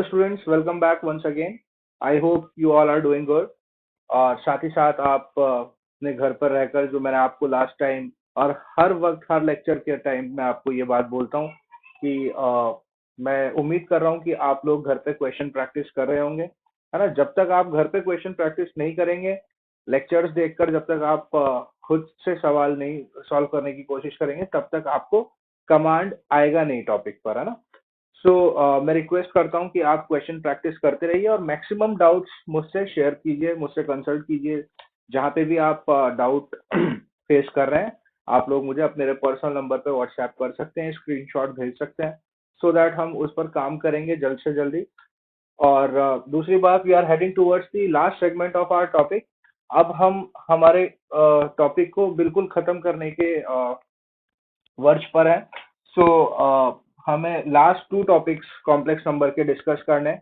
students, welcome back once again. I hope you all are doing good. और साथ ही साथ आप अपने घर पर रहकर जो मैंने आपको लास्ट टाइम और हर वक्त हर लेक्चर के टाइम मैं आपको ये बात बोलता हूँ कि मैं उम्मीद कर रहा हूँ कि आप लोग घर पे क्वेश्चन प्रैक्टिस कर रहे होंगे, है ना। जब तक आप घर पे क्वेश्चन प्रैक्टिस नहीं करेंगे, लेक्चर्स देखकर जब तक आप खुद से सवाल नहीं सॉल्व करने की कोशिश करेंगे, तब तक आपको कमांड आएगा नहीं टॉपिक पर, है ना। मैं रिक्वेस्ट करता हूँ कि आप क्वेश्चन प्रैक्टिस करते रहिए और मैक्सिमम डाउट्स मुझसे शेयर कीजिए, मुझसे कंसल्ट कीजिए। जहाँ पे भी आप डाउट फेस कर रहे हैं, आप लोग मुझे अपने पर्सनल नंबर पे व्हाट्सएप कर सकते हैं, स्क्रीनशॉट भेज सकते हैं, सो दैट हम उस पर काम करेंगे जल्द से जल्दी। और दूसरी बात, we are heading towards the last segment of our topic. अब हम हमारे टॉपिक को बिल्कुल खत्म करने के वर्ष पर है। हमें last two topics complex number के डिस्कस करने।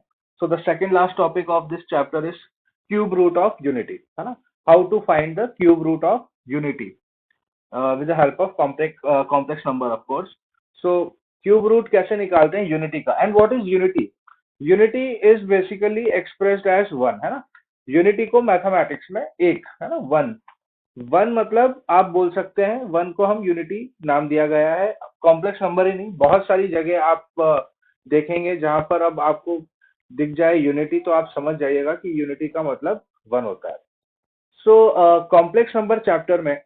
So the second last topic of this chapter is cube root of unity, है ना। How to find the cube root of unity with the help of complex number, of course. So cube root कैसे निकालते हैं unity का, and what is unity? Unity is basically expressed as one, है ना। Unity को mathematics में एक, है ना, वन। वन मतलब आप बोल सकते हैं, वन को हम यूनिटी नाम दिया गया है। कॉम्प्लेक्स नंबर ही नहीं, बहुत सारी जगह आप देखेंगे जहां पर अब आपको दिख जाए यूनिटी, तो आप समझ जाइएगा कि यूनिटी का मतलब वन होता है। कॉम्प्लेक्स नंबर चैप्टर में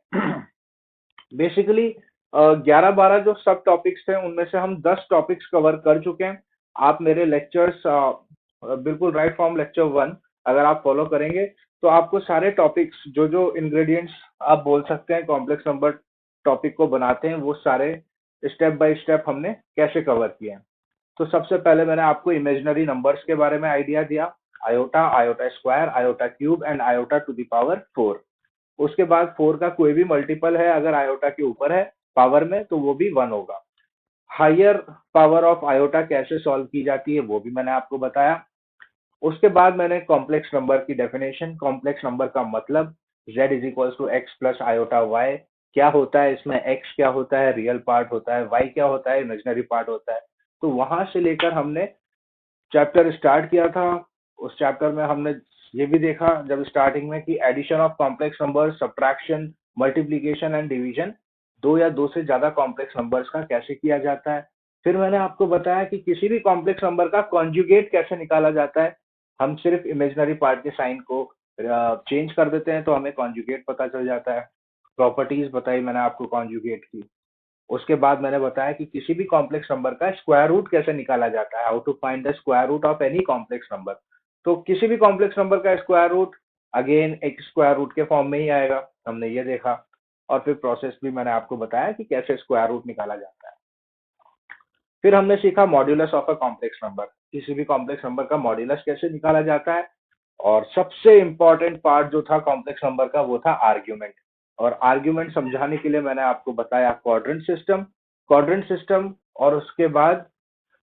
बेसिकली 11-12 जो सब टॉपिक्स थे, उनमें से हम 10 टॉपिक्स कवर कर चुके हैं। आप मेरे लेक्चर्स बिल्कुल राइट फ्रॉम लेक्चर 1 अगर आप फॉलो करेंगे, तो आपको सारे टॉपिक्स, जो जो इंग्रेडिएंट्स आप बोल सकते हैं कॉम्प्लेक्स नंबर टॉपिक को बनाते हैं, वो सारे स्टेप बाय स्टेप हमने कैसे कवर किए हैं। तो सबसे पहले मैंने आपको इमेजिनरी नंबर्स के बारे में आइडिया दिया, iota, iota square, iota cube and iota to the power 4। उसके बाद 4 का कोई भी मल्टीपल है अगर आयोटा के ऊपर है पावर में, तो वो भी 1 होगा। हायर पावर ऑफ आयोटा कैसे सॉल्व की जाती है वो भी मैंने आपको बताया। उसके बाद मैंने कॉम्प्लेक्स नंबर की डेफिनेशन, कॉम्प्लेक्स नंबर का मतलब, z is equals to x plus iota y, क्या होता है इसमें, x क्या होता है, रियल पार्ट होता है, y क्या होता है, इमेजिनरी पार्ट होता है। तो वहां से लेकर हमने चैप्टर स्टार्ट किया था। उस चैप्टर में हमने ये भी देखा जब स्टार्टिंग में कि addition of complex number, subtraction, multiplication and division, दो या दो से ज्यादा कॉम्प्लेक्स नंबर्स का कैसे किया जाता है। फिर मैंने आपको बताया कि किसी भी कॉम्प्लेक्स नंबर का कॉन्जुगेट कैसे निकाला जाता है। हम सिर्फ इमेजिनरी पार्ट के साइन को चेंज कर देते हैं तो हमें कॉन्जुगेट पता चल जाता है। प्रॉपर्टीज बताई मैंने आपको कॉन्जुगेट की। उसके बाद मैंने बताया कि किसी भी कॉम्प्लेक्स नंबर का स्क्वायर रूट कैसे निकाला जाता है, how to find the square root of any complex number. तो किसी भी कॉम्प्लेक्स नंबर का स्क्वायर रूट अगेन एक स्क्वायर रूट के फॉर्म में ही आएगा, हमने ये देखा। और फिर प्रोसेस भी मैंने आपको बताया कि कैसे स्क्वायर रूट निकाला जाता है। फिर हमने सीखा modulus of a complex number, किसी भी कॉम्प्लेक्स नंबर का मॉड्यूलस कैसे निकाला जाता है। और सबसे इंपॉर्टेंट पार्ट जो था कॉम्प्लेक्स नंबर का, वो था आर्ग्यूमेंट। और आर्ग्यूमेंट समझाने के लिए मैंने आपको बताया क्वाड्रेंट सिस्टम, क्वाड्रेंट सिस्टम। और उसके बाद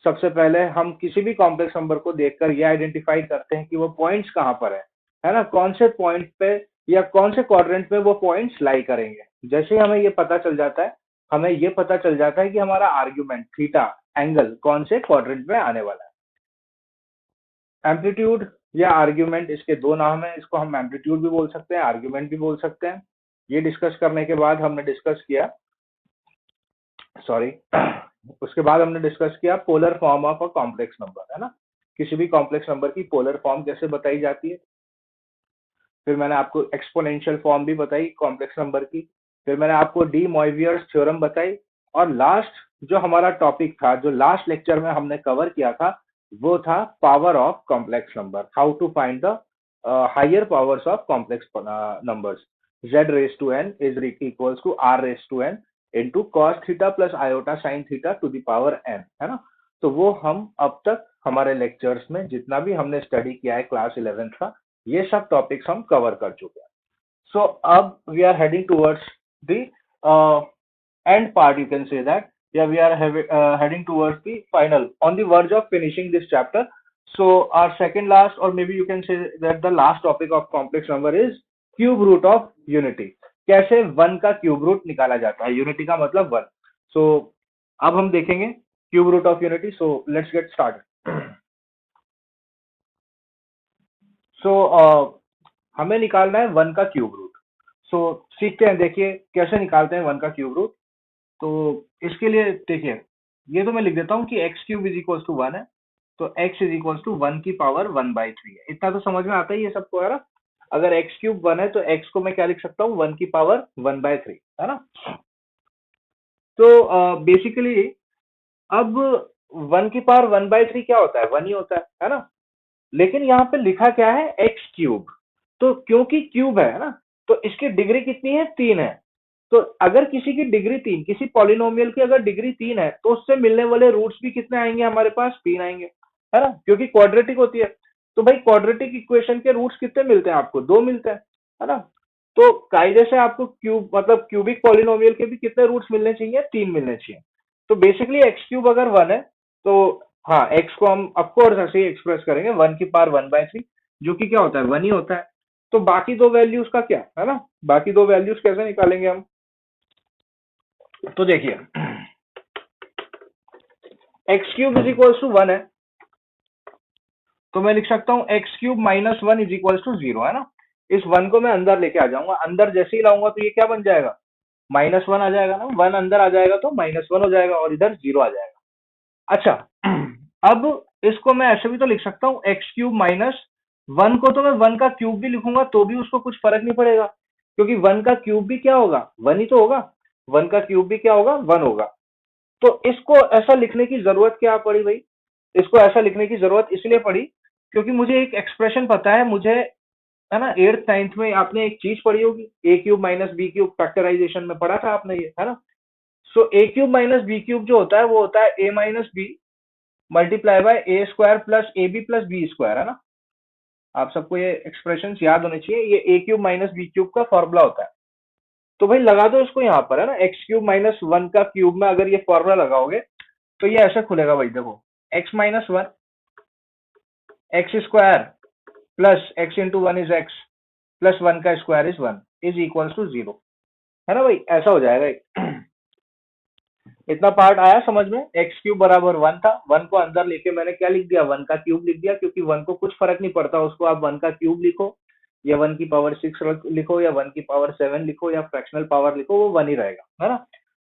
सबसे पहले हम किसी भी कॉम्प्लेक्स नंबर को देखकर ये आइडेंटिफाई करते हैं कि वो पॉइंट्स कहाँ पर है ना, कौन से पॉइंट पे या कौन से क्वाड्रेंट में वो पॉइंट्स लाई करेंगे। जैसे ही हमें ये पता चल जाता है, हमें ये पता चल जाता है कि हमारा आर्ग्यूमेंट थीटा एंगल कौन से क्वाड्रेंट में आने वाला है। एम्पलीट्यूड या आर्ग्यूमेंट, इसके दो नाम है, इसको हम एम्पलीट्यूड भी बोल सकते हैं, आर्ग्यूमेंट भी बोल सकते हैं। ये डिस्कस करने के बाद हमने डिस्कस किया, सॉरी उसके बाद हमने डिस्कस किया polar form of a complex number, है ना। किसी भी कॉम्प्लेक्स नंबर की पोलर फॉर्म कैसे बताई जाती है। फिर मैंने आपको एक्सपोनेंशियल फॉर्म भी बताई कॉम्प्लेक्स नंबर की। फिर मैंने आपको डी मॉइवियर्स थ्योरम बताई। और लास्ट जो हमारा टॉपिक था, जो लास्ट लेक्चर में हमने कवर किया था, वो था power of complex number, how to find the higher powers of complex numbers. z raised to n is equals to r raised to n into cos theta plus iota sine theta two the power n, है ना। तो वो हम अब तक हमारे lectures में जितना भी हमने स्टडी किया है क्लास 11th का, ये सब टॉपिक्स हम कवर कर चुके हैं। सो अब we are heading towards the end part, you can say that. Yeah, we are heading towards the final, on the verge of finishing this chapter. So our second last, or maybe you can say that the last topic of complex number is cube root of unity. कैसे one का cube root निकाला जाता है, unity का मतलब one. सो अब हम देखेंगे cube root of unity. So let's get started. So हमें निकालना है वन का क्यूब रूट। सो सीखते हैं, देखिए कैसे निकालते हैं वन का क्यूब रूट। तो इसके लिए देखिए, ये तो मैं लिख देता हूँ कि x cube is equal to one है, तो x is equal to one की पावर वन बाई थ्री है। इतना तो समझ में आता ही है सबको, है ना। अगर एक्स क्यूब वन है तो एक्स को मैं क्या लिख सकता हूँ, वन की पावर वन बाय थ्री, है ना। तो बेसिकली अब वन की पावर वन बाय थ्री क्या होता है, वन ही होता है ना। लेकिन यहाँ पे लिखा क्या है, एक्स क्यूब। तो क्योंकि क्यूब है ना, तो इसकी डिग्री कितनी है, तीन है। तो अगर किसी की डिग्री तीन, किसी पॉलिनोमियल की अगर डिग्री तीन है, तो उससे मिलने वाले रूट्स भी कितने आएंगे हमारे पास, तीन आएंगे, है ना, क्योंकि क्वाड्रेटिक होती है। तो भाई क्वाड्रेटिक इक्वेशन के रूट्स कितने मिलते हैं आपको, दो मिलते हैं, है ना। तो कायदे से आपको क्यूब मतलब क्यूबिक पॉलिनोमियल के भी कितने रूट्स मिलने चाहिए, तीन मिलने चाहिए। तो बेसिकली एक्स क्यूब अगर वन है, तो हाँ, एक्स को हम ऑफकोर्स ऐसे ही एक्सप्रेस करेंगे वन की पावर वन बाय थ्री, जो कि क्या होता है, वन ही होता है। तो बाकी दो वैल्यूज का क्या है ना, बाकी दो वैल्यूज कैसे निकालेंगे हम। तो देखिए, x cube is equal to one है, तो मैं लिख सकता हूँ x cube minus one is equal to zero, है ना। इस वन को मैं अंदर लेके आ जाऊंगा, अंदर जैसे ही लाऊंगा तो ये क्या बन जाएगा, माइनस वन आ जाएगा ना, वन अंदर आ जाएगा तो माइनस वन हो जाएगा और इधर जीरो आ जाएगा। अच्छा, अब इसको मैं ऐसे भी तो लिख सकता हूँ, एक्स क्यूब माइनस वन को तो मैं वन का क्यूब भी लिखूंगा तो भी उसको कुछ फर्क नहीं पड़ेगा, क्योंकि वन का क्यूब भी क्या होगा, वन ही तो होगा। वन का क्यूब भी क्या होगा, वन होगा। तो इसको ऐसा लिखने की जरूरत क्या पड़ी भाई, इसको ऐसा लिखने की जरूरत इसलिए पड़ी क्योंकि मुझे एक एक्सप्रेशन पता है, मुझे, है ना, एट्थ नाइन्थ में आपने एक चीज पढ़ी होगी, A cube minus B cube, factorisation में पढ़ा था आपने ये, है ना। So A cube minus B cube जो होता है वो होता है A minus B multiply by A square plus A B plus B square, है ना। आप सबको ये एक्सप्रेशन याद होने चाहिए, ये a cube minus B cube का फॉर्मूला होता है। तो भाई लगा दो इसको यहाँ पर, है ना, एक्स क्यूब माइनस वन का क्यूब में अगर ये फॉर्मूला लगाओगे तो ये ऐसे खुलेगा भाई, देखो, x minus one, x square plus x into one is x plus one का square is one is equal to zero, है ना भाई, ऐसा हो जाएगा। इतना पार्ट आया समझ में, एक्स क्यूब बराबर वन था, वन को अंदर लेके मैंने क्या लिख दिया, वन का क्यूब लिख दिया, क्योंकि वन को कुछ फर्क नहीं पड़ता, उसको आप वन का क्यूब लिखो या वन की पावर सिक्स लिखो या वन की पावर सेवन लिखो या फ्रैक्शनल पावर लिखो, वो वन ही रहेगा, है ना।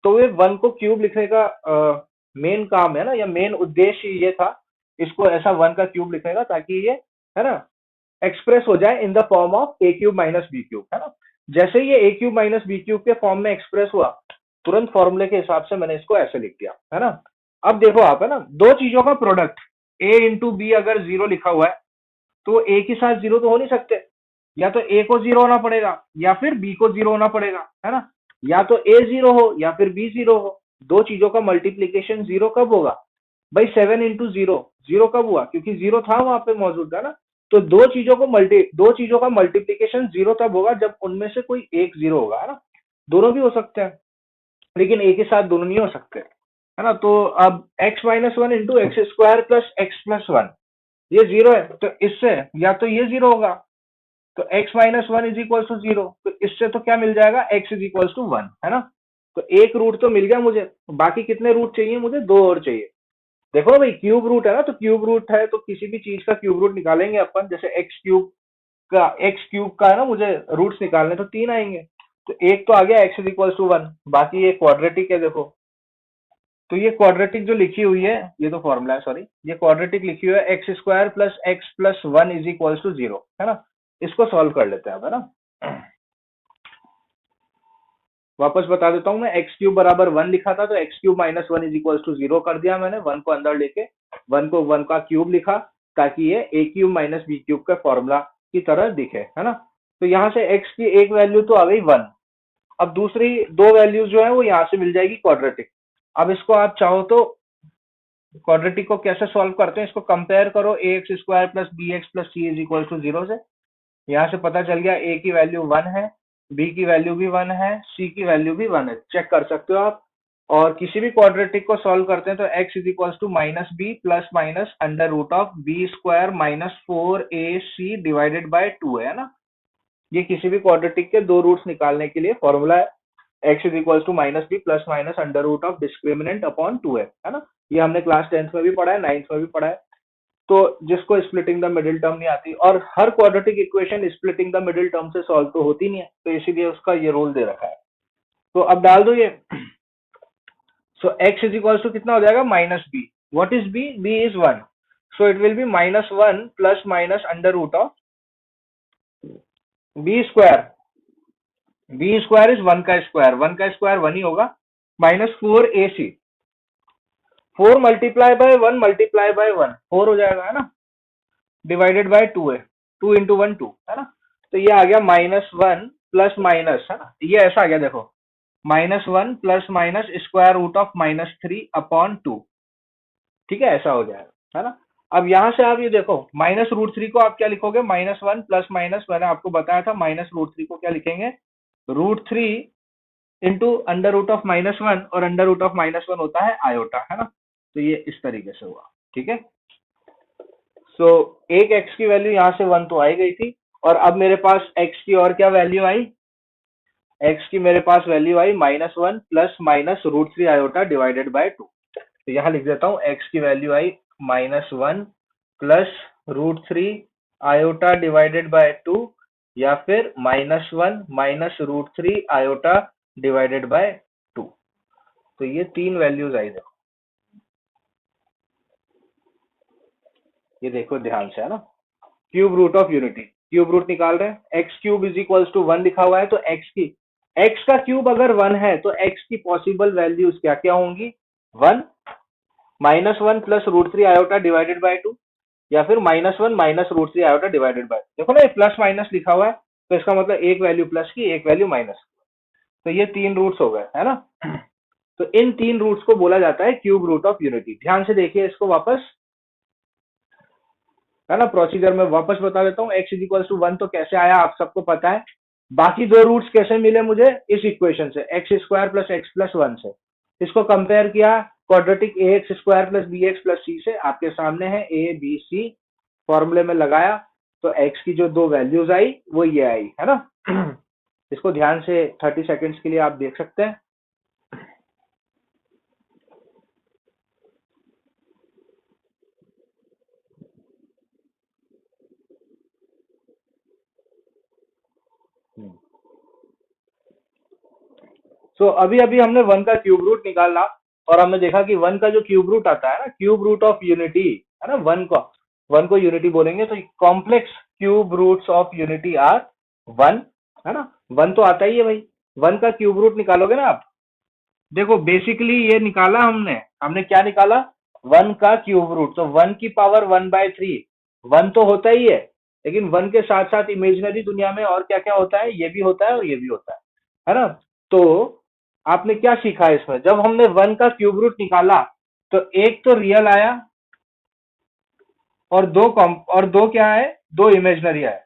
तो ये वन को क्यूब लिखने का मेन काम है ना, या मेन उद्देश्य ये था, इसको ऐसा वन का क्यूब लिखने का, ताकि ये, है ना, एक्सप्रेस हो जाए in the form of a cube minus B cube, है ना। जैसे ही ये a cube minus B cube के फॉर्म में एक्सप्रेस हुआ, तुरंत फॉर्मूले के हिसाब से मैंने इसको ऐसे लिख दिया, है ना। अब देखो आप, है ना, दो चीजों का प्रोडक्ट ए इंटू बी अगर जीरो लिखा हुआ है, तो ए के साथ जीरो तो हो नहीं सकते, या तो ए को जीरो होना पड़ेगा या फिर बी को जीरो होना पड़ेगा, है ना। या तो ए जीरो हो या फिर बी जीरो हो। दो चीजों का मल्टीप्लीकेशन जीरो कब होगा भाई, सेवन इंटू जीरो, जीरो कब हुआ, क्योंकि जीरो था वहां पे मौजूद, है ना। तो दो चीजों का मल्टीप्लीकेशन जीरो तब होगा जब उनमें से कोई एक जीरो होगा, है ना। दोनों भी हो सकते हैं, लेकिन एक ही साथ दोनों नहीं हो सकते, है ना। तो अब x minus one into x square plus x plus one, ये जीरो है, तो इससे या तो ये जीरो होगा, तो x minus one is equal to zero, तो इससे तो क्या मिल जाएगा, x is equal to one, है ना। तो एक रूट तो मिल गया मुझे, बाकी कितने रूट चाहिए मुझे, दो और चाहिए। देखो ना भाई, क्यूब रूट है ना, तो क्यूब रूट है तो किसी भी चीज का क्यूब रूट निकालेंगे अपन, जैसे एक्स क्यूब का है ना, मुझे रूट्स निकालने तो तीन आएंगे। तो एक तो आ गया x is equal to one, बाकी ये क्वाड्रेटिक है देखो। तो ये क्वाड्रेटिक जो लिखी हुई है, ये तो फॉर्मूला है, सॉरी, ये क्वाड्रेटिक लिखी हुई है, x square plus x plus one is equal to zero, है ना। इसको सॉल्व कर लेते हैं अब, है ना। वापस बता देता हूँ, मैं एक्स क्यूब बराबर वन लिखा था, तो x cube minus one is equal to zero कर दिया मैंने, वन को अंदर लेके वन को वन का क्यूब लिखा, ताकि ये a cube minus B cube का फॉर्मूला की तरह दिखे, है ना। तो यहाँ से एक्स की एक वैल्यू तो आ गई वन, अब दूसरी दो वैल्यूज जो है वो यहाँ से मिल जाएगी क्वाड्रेटिक। अब इसको आप चाहो तो क्वाड्रेटिक को कैसे सॉल्व करते हैं, इसको कंपेयर करो A x square plus B x plus C is equal to zero से। यहाँ से पता चल गया ए की वैल्यू वन है, बी की वैल्यू भी वन है, सी की वैल्यू भी वन है, चेक कर सकते हो आप। और किसी भी क्वाड्रेटिक को सॉल्व करते हैं तो x is equal to minus b plus minus under root of b square minus four a c divided by two है ना। ये किसी भी क्वाड्रेटिक के दो रूट्स निकालने के लिए फॉर्मूला है, x is equal to minus b plus minus under root of discriminant upon two है ना। ये हमने क्लास टेंथ में भी पढ़ा है, नाइन्थ में भी पढ़ा है। तो जिसको स्प्लिटिंग द मिडिल टर्म नहीं आती, और हर quadratic equation splitting the middle term से सॉल्व तो होती नहीं है, तो इसीलिए उसका ये रोल दे रखा है। तो अब डाल दो ये। So x is equal to कितना हो जाएगा, minus b. What is b? B is 1, so it will be -1 plus minus under root of b square. B square is 1 का स्क्वायर, 1 का स्क्वायर 1 ही होगा, -4ac। 4 multiply by 1 multiply by 1 4 हो जाएगा, है ना, डिवाइडेड बाय 2 है, 2 इंटू 1 2, है ना। तो ये आ गया -1 प्लस माइनस, है ना, ये ऐसा आ गया देखो, -1 plus minus square root of -3/2। ठीक है, ऐसा हो जाएगा, है ना। अब यहां से आप ये देखो, -√3 को आप क्या लिखोगे, -1 प्लस माइनस, मैंने आपको बताया था -√3 को क्या लिखेंगे, √3 इंटू अंडर रूट ऑफ -1, और अंडर रूट ऑफ -1 होता है आयोटा, है ना। तो ये इस तरीके से हुआ, ठीक है। सो एक x की वैल्यू यहाँ से 1 तो आई गई थी, और अब मेरे पास x की और क्या वैल्यू आई, x की मेरे पास वैल्यू आई -1 plus minus √3 iota divided by 2। तो यहाँ लिख देता हूँ, x की वैल्यू आई -1 प्लस √3 आयोटा डिवाइडेड बाय 2, या फिर -1 माइनस √3 आयोटा डिवाइडेड बाय 2। तो ये तीन वैल्यूज आई, देखो, ये देखो ध्यान से, है ना। Cube root of unity, cube root निकाल रहे हैं, x cube is equals to 1 लिखा हुआ है, तो एक्स का क्यूब अगर 1 है तो एक्स की पॉसिबल वैल्यूज क्या क्या होंगी, 1, -1 प्लस √3 आयोटा डिवाइडेड बाय 2, या फिर -1 माइनस √3 आयोटा डिवाइडेड बाय, देखो ना ये प्लस माइनस लिखा हुआ है, तो इसका मतलब एक वैल्यू प्लस की, एक वैल्यू माइनस। तो ये तीन रूट्स हो गए, है ना। तो इन तीन रूट्स को बोला जाता है क्यूब रूट ऑफ यूनिटी। ध्यान से देखिए इसको वापस, है ना, प्रोसीजर में वापस बता देता हूँ। x इज इक्वल टू 1 तो कैसे आया आप सबको पता है, बाकी दो रूट्स कैसे मिले मुझे, इस इक्वेशन से, x square plus x plus 1 से। इसको कंपेयर किया quadratic A x square plus B x plus C से, आपके सामने है ए बी सी, फॉर्मूले में लगाया, तो x की जो दो वैल्यूज आई वो ये आई, है ना। इसको ध्यान से 30 सेकेंड्स के लिए आप देख सकते हैं। अभी अभी हमने 1 का क्यूब रूट निकाला, और हमने देखा कि 1 का जो क्यूब रूट आता है ना, क्यूब रूट ऑफ यूनिटी, है ना, 1 को यूनिटी बोलेंगे, तो complex cube roots of unity are 1, है ना। 1 तो आता ही है भाई, 1 का क्यूब रूट निकालोगे ना आप, देखो बेसिकली ये निकाला हमने हमने क्या निकाला, 1 का क्यूब रूट, तो 1 की पावर 1/3, 1 तो होता ही है, लेकिन 1 के साथ साथ इमेजिनरी दुनिया में और क्या क्या होता है, ये भी होता है और ये भी होता है ना। तो आपने क्या सीखा इसमें, जब हमने 1 का क्यूब रूट निकाला, तो एक तो रियल आया, और दो क्या है, दो इमेजिनरी आया।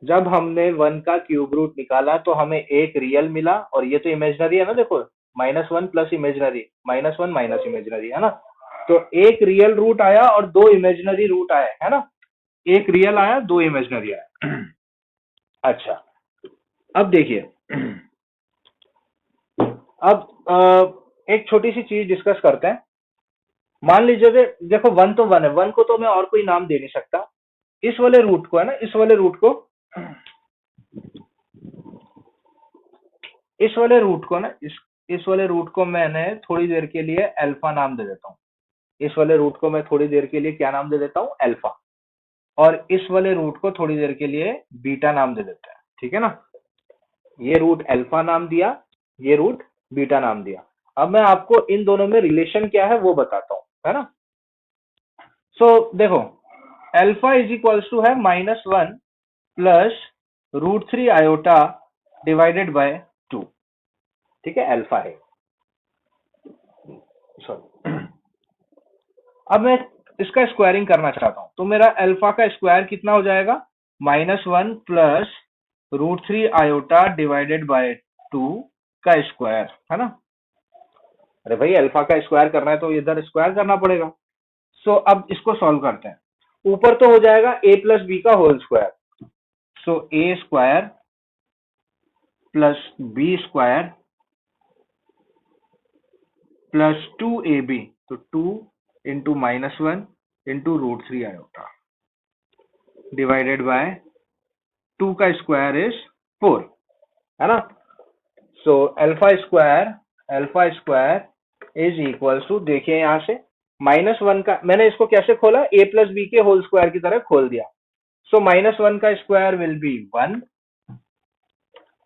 जब हमने 1 का क्यूब रूट निकाला तो हमें एक रियल मिला, और ये तो इमेजिनरी है ना, देखो, -1 प्लस इमेजिनरी, -1 माइनस इमेजिनरी, है ना। तो एक रियल रूट आया और दो इमेजिनरी रूट आए, है ना। एक रियल आया, दो इमेजिनरी आया। अच्छा, अब देखिए, अब एक छोटी सी चीज डिस्कस करते हैं। मान लीजिए कि देखो 1 तो 1 है, 1 को तो मैं और कोई नाम दे नहीं सकता, इस वाले रूट को, है ना, इस वाले रूट को, इस वाले रूट को ना, इस वाले रूट को मैंने थोड़ी देर के लिए अल्फा नाम दे देता हूँ। इस वाले रूट को मैं थोड़ी देर के लिए क्या नाम दे देता हूँ, अल्फा। और इस वाले रूट को थोड़ी देर के लिए बीटा नाम दे देते हैं, ठीक है ना। ये रूट अल्फा नाम दिया, ये रूट बीटा नाम दिया। अब मैं आपको इन दोनों में रिलेशन क्या है वो बताता हूँ, है ना। देखो, अल्फा इज इक्वल्स टू है -1 प्लस √3 आयोटा डिवाइडेड बाय 2, ठीक है, अल्फा है। सॉरी, अब मैं इसका स्क्वायरिंग करना चाहता हूं, तो मेरा अल्फा का स्क्वायर कितना हो जाएगा, -1 प्लस √3 आयोटा डिवाइडेड बाय 2 का स्क्वायर, है ना। अरे भाई, अल्फा का स्क्वायर करना है तो इधर स्क्वायर करना पड़ेगा। अब इसको सॉल्व करते हैं। ऊपर तो हो जाएगा a प्लस बी का whole square, a square plus B square plus 2ab, तो 2 into -1 into √3 iota divided by 2 का स्क्वायर इज 4, है ना। So alpha square is equals to, देखिए यहां से -1 का मैंने इसको कैसे खोला, a प्लस बी के होल स्क्वायर की तरह खोल दिया। सो -1 का स्क्वायर विल बी 1,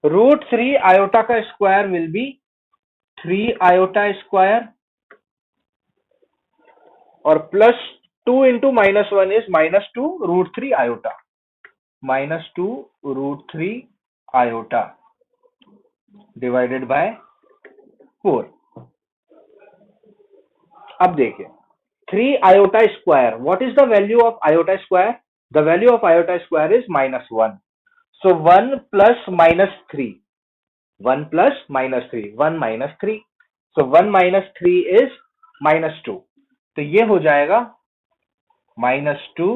√3 आयोटा का square will be 3 iota square, और plus 2 into -1 is -2 √3 iota, -2 √3 iota divided by 4। अब देखिए 3 iota square, what is the value of iota square, the value of iota square is -1, so 1 plus -3, 1 plus -3, 1 -3, so 1 -3 is -2, तो ये हो जाएगा -2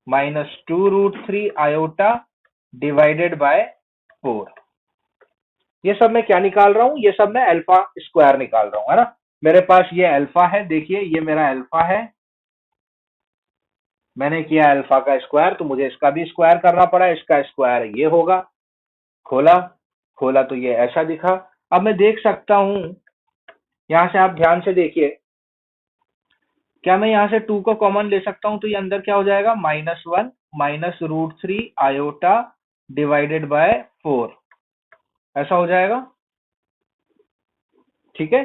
√3 iota divided by 4। ये सब मैं क्या निकाल रहा हूं, ये सब मैं अल्फा स्क्वायर निकाल रहा हूं, है ना। मेरे पास ये अल्फा है, देखिए ये मेरा अल्फा है, मैंने किया अल्फा का स्क्वायर, तो मुझे इसका भी स्क्वायर करना पड़ा, इसका स्क्वायर ये होगा, खोला खोला तो ये ऐसा दिखा। अब मैं देख सकता हूं, यहां से आप ध्यान से देखिए, क्या मैं यहां से 2 को कॉमन ले सकता हूं, तो ये अंदर क्या हो जाएगा, -1 माइनस √3 आयोटा डिवाइडेड बाय 4, ऐसा हो जाएगा, ठीक है,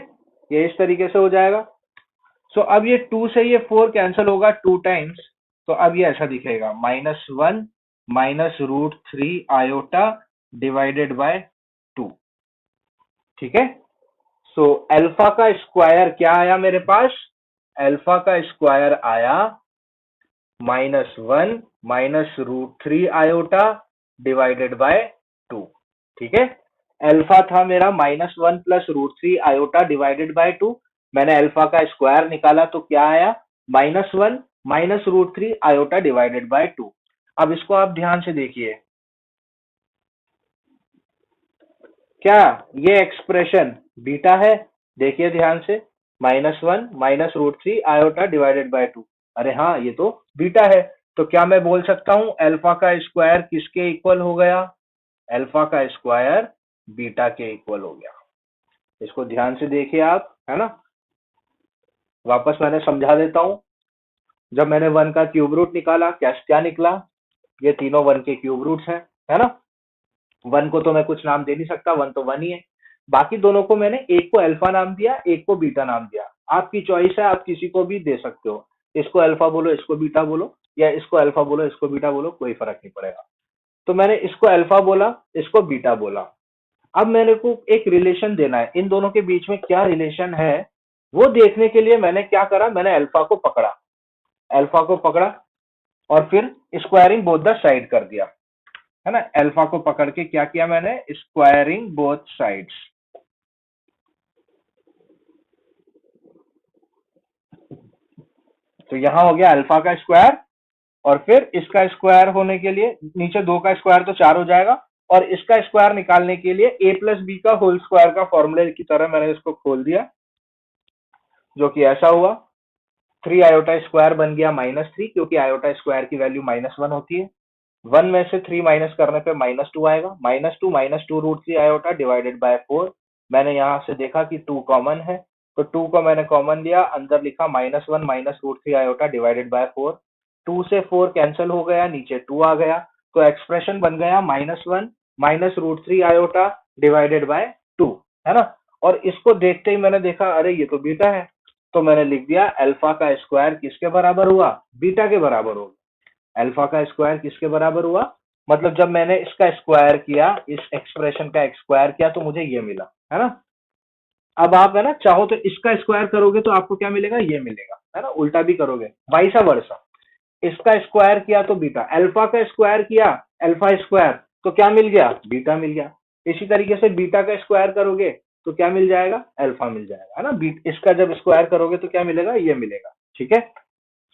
ये इस तरीके से हो जाएगा। सो अब ये 2 से ये 4 कैंसिल होगा 2 टाइम्स, तो अब ये ऐसा दिखेगा, -1 माइनस √3 आयोटा डिवाइडेड बाय 2, ठीक है। सो अल्फा का स्क्वायर क्या आया मेरे पास, अल्फा का स्क्वायर आया -1 माइनस √3 आयोटा डिवाइडेड बाय 2, ठीक है। अल्फा था मेरा -1 प्लस √3 आयोटा डिवाइडेड बाय 2, मैंने अल्फा का स्क्वायर निकाला तो क्या आया, -1 माइनस √3 आयोटा डिवाइडेड बाय 2। अब इसको आप ध्यान से देखिए, क्या ये एक्सप्रेशन बीटा है, देखिए ध्यान से, -1 माइनस √3 आयोटा डिवाइडेड बाय 2, अरे हाँ ये तो बीटा है। तो क्या मैं बोल सकता हूं अल्फा का स्क्वायर किसके इक्वल हो गया, अल्फा का स्क्वायर बीटा के इक्वल हो गया। इसको ध्यान से देखिए आप, है ना, वापस मैंने समझा देता हूं। जब मैंने 1 का क्यूब रूट निकाला, क्या क्या निकला, ये तीनों 1 के क्यूब रूट्स हैं, है ना। 1 को तो मैं कुछ नाम दे नहीं सकता, 1 तो 1 ही है, बाकी दोनों को मैंने, एक को अल्फा नाम दिया, एक को बीटा नाम दिया, आपकी चॉइस है, आप किसी को भी दे सकते हो, इसको अल्फा बोलो, इसको बीटा बोलो, या इसको अल्फा बोलो, इसको बीटा बोलो, कोई फर्क नहीं पड़ेगा। तो मैंने इसको अल्फा बोला, इसको बीटा बोला। अब मेरे को एक रिलेशन देना है, इन दोनों के बीच में क्या रिलेशन है वो देखने के लिए मैंने क्या करा, मैंने अल्फा को पकड़ा, अल्फा को पकड़ा और फिर स्क्वायरिंग बोथ द साइड कर दिया, है ना। अल्फा को पकड़ के क्या किया मैंने, स्क्वायरिंग बोथ साइड्स, तो यहां हो गया अल्फा का स्क्वायर, और फिर इसका स्क्वायर होने के लिए नीचे 2 का स्क्वायर तो 4 हो जाएगा, और इसका स्क्वायर निकालने के लिए a प्लस बी का होल स्क्वायर का फॉर्मूले की तरह मैंने इसको खोल दिया, जो कि ऐसा हुआ, 3 आयोटा स्क्वायर बन गया -3, क्योंकि आयोटा स्क्वायर की वैल्यू -1 होती है, 1 में से 3 माइनस करने पे -2 आएगा, -2 √3 आयोटा डिवाइडेड बाय 4, मैंने यहां से देखा कि 2 कॉमन है, तो 2 को मैंने कॉमन लिया, अंदर लिखा -1 माइनस √3 आयोटा डिवाइडेड बाय 4, 2 से 4 कैंसिल हो गया, नीचे 2 आ गया, तो एक्सप्रेशन बन गया -1 माइनस √3 आयोटा डिवाइडेड बाय 2, है ना। और इसको देखते ही मैंने देखा, अरे ये तो बीटा है, तो मैंने लिख दिया अल्फा का स्क्वायर किसके बराबर हुआ, बीटा के बराबर होगा। अल्फा का स्क्वायर किसके बराबर हुआ, मतलब जब मैंने इसका स्क्वायर किया, इस एक्सप्रेशन का स्क्वायर किया, तो मुझे ये मिला, है ना। अब आप, है ना, चाहो तो इसका स्क्वायर करोगे तो आपको क्या मिलेगा, ये मिलेगा, है ना, उल्टा भी करोगे, वाइसा वर्सा। इसका स्क्वायर किया तो बीटा, अल्फा का स्क्वायर किया, अल्फा स्क्वायर, तो क्या मिल गया, बीटा मिल गया। इसी तरीके से बीटा का स्क्वायर करोगे तो क्या मिल जाएगा, अल्फा मिल जाएगा, है ना। बीट इसका जब स्क्वायर करोगे तो क्या मिलेगा, ये मिलेगा, ठीक है।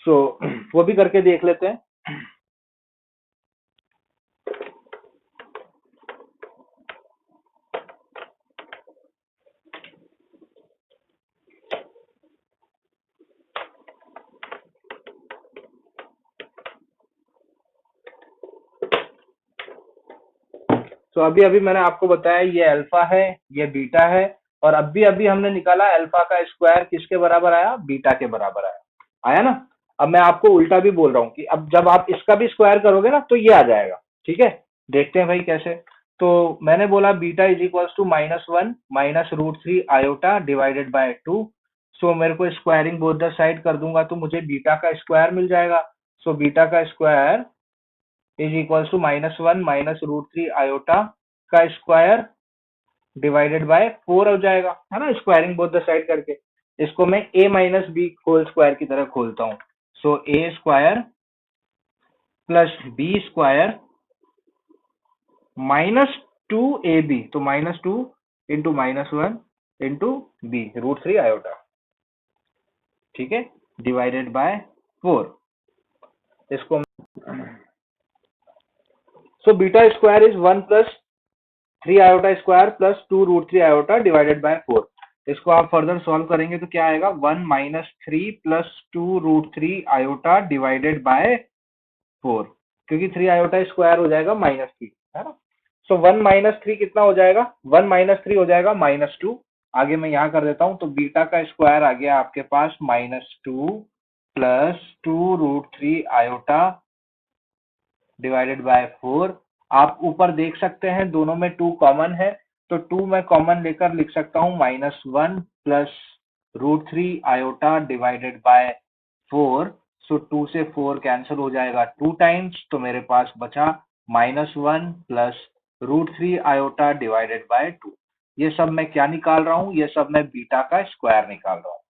सो वो भी करके देख लेते हैं। तो अभी अभी मैंने आपको बताया ये अल्फा है, ये बीटा है, और अभी अभी हमने निकाला अल्फा का स्क्वायर किसके बराबर आया, बीटा के बराबर आया, आया ना। अब मैं आपको उल्टा भी बोल रहा हूँ कि अब जब आप इसका भी स्क्वायर करोगे ना तो ये आ जाएगा, ठीक है। देखते हैं भाई कैसे। तो मैंने बोला beta is equals to -1 minus √3 iota divided by 2। So मेरे को स्क्वायरिंग बोथ द साइड कर दूंगा तो मुझे बीटा का स्क्वायर मिल जाएगा। सो बीटा का square is equals to -1 minus √3 iota का स्क्वायर डिवाइडेड बाय 4 हो जाएगा, है ना, स्क्वायरिंग बोथ द साइड करके। इसको मैं a minus B whole square की तरह खोलता हूँ। So a square plus B square -2ab, तो -2 इंटू -1 इंटू बी √3 आयोटा, ठीक है, डिवाइडेड बाय 4। इसको so beta square is 1 plus 3 iota square plus 2 √3 iota divided by 4। इसको आप फर्दर सॉल्व करेंगे तो क्या आएगा, 1 minus 3 plus 2 √3 iota divided by 4, क्योंकि 3 आयोटा स्क्वायर हो जाएगा -3, है ना। सो 1 माइनस 3 कितना हो जाएगा, 1 माइनस 3 हो जाएगा -2। आगे मैं यहाँ कर देता हूँ, तो बीटा का स्क्वायर आ गया आपके पास -2 प्लस 2 √3 आयोटा डिवाइडेड बाय 4। आप ऊपर देख सकते हैं दोनों में 2 कॉमन है, तो 2 मैं कॉमन लेकर लिख सकता हूँ -1 प्लस √3 आयोटा डिवाइडेड बाय 4। सो 2 से 4 कैंसिल हो जाएगा 2 टाइम्स, तो मेरे पास बचा -1 प्लस √3 आयोटा डिवाइडेड बाय 2। ये सब मैं क्या निकाल रहा हूँ, ये सब मैं बीटा का स्क्वायर निकाल रहा हूँ।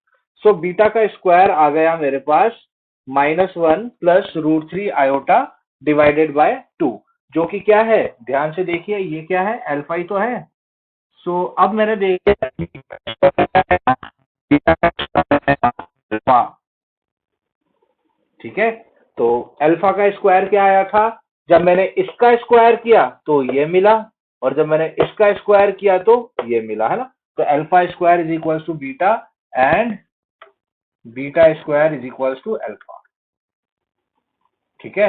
सो बीटा का स्क्वायर आ गया मेरे पास -1 प्लस √3 आयोटा डिवाइडेड बाय 2, जो कि क्या है, ध्यान से देखिए, ये क्या है, अल्फा ही तो है। सो अब मैंने देखिए अल्फा, ठीक है। तो अल्फा का स्क्वायर क्या आया था, जब मैंने इसका स्क्वायर किया तो ये मिला, और जब मैंने इसका स्क्वायर किया तो ये मिला, है ना। तो alpha square is equals to beta and beta square is equals to alpha, ठीक है।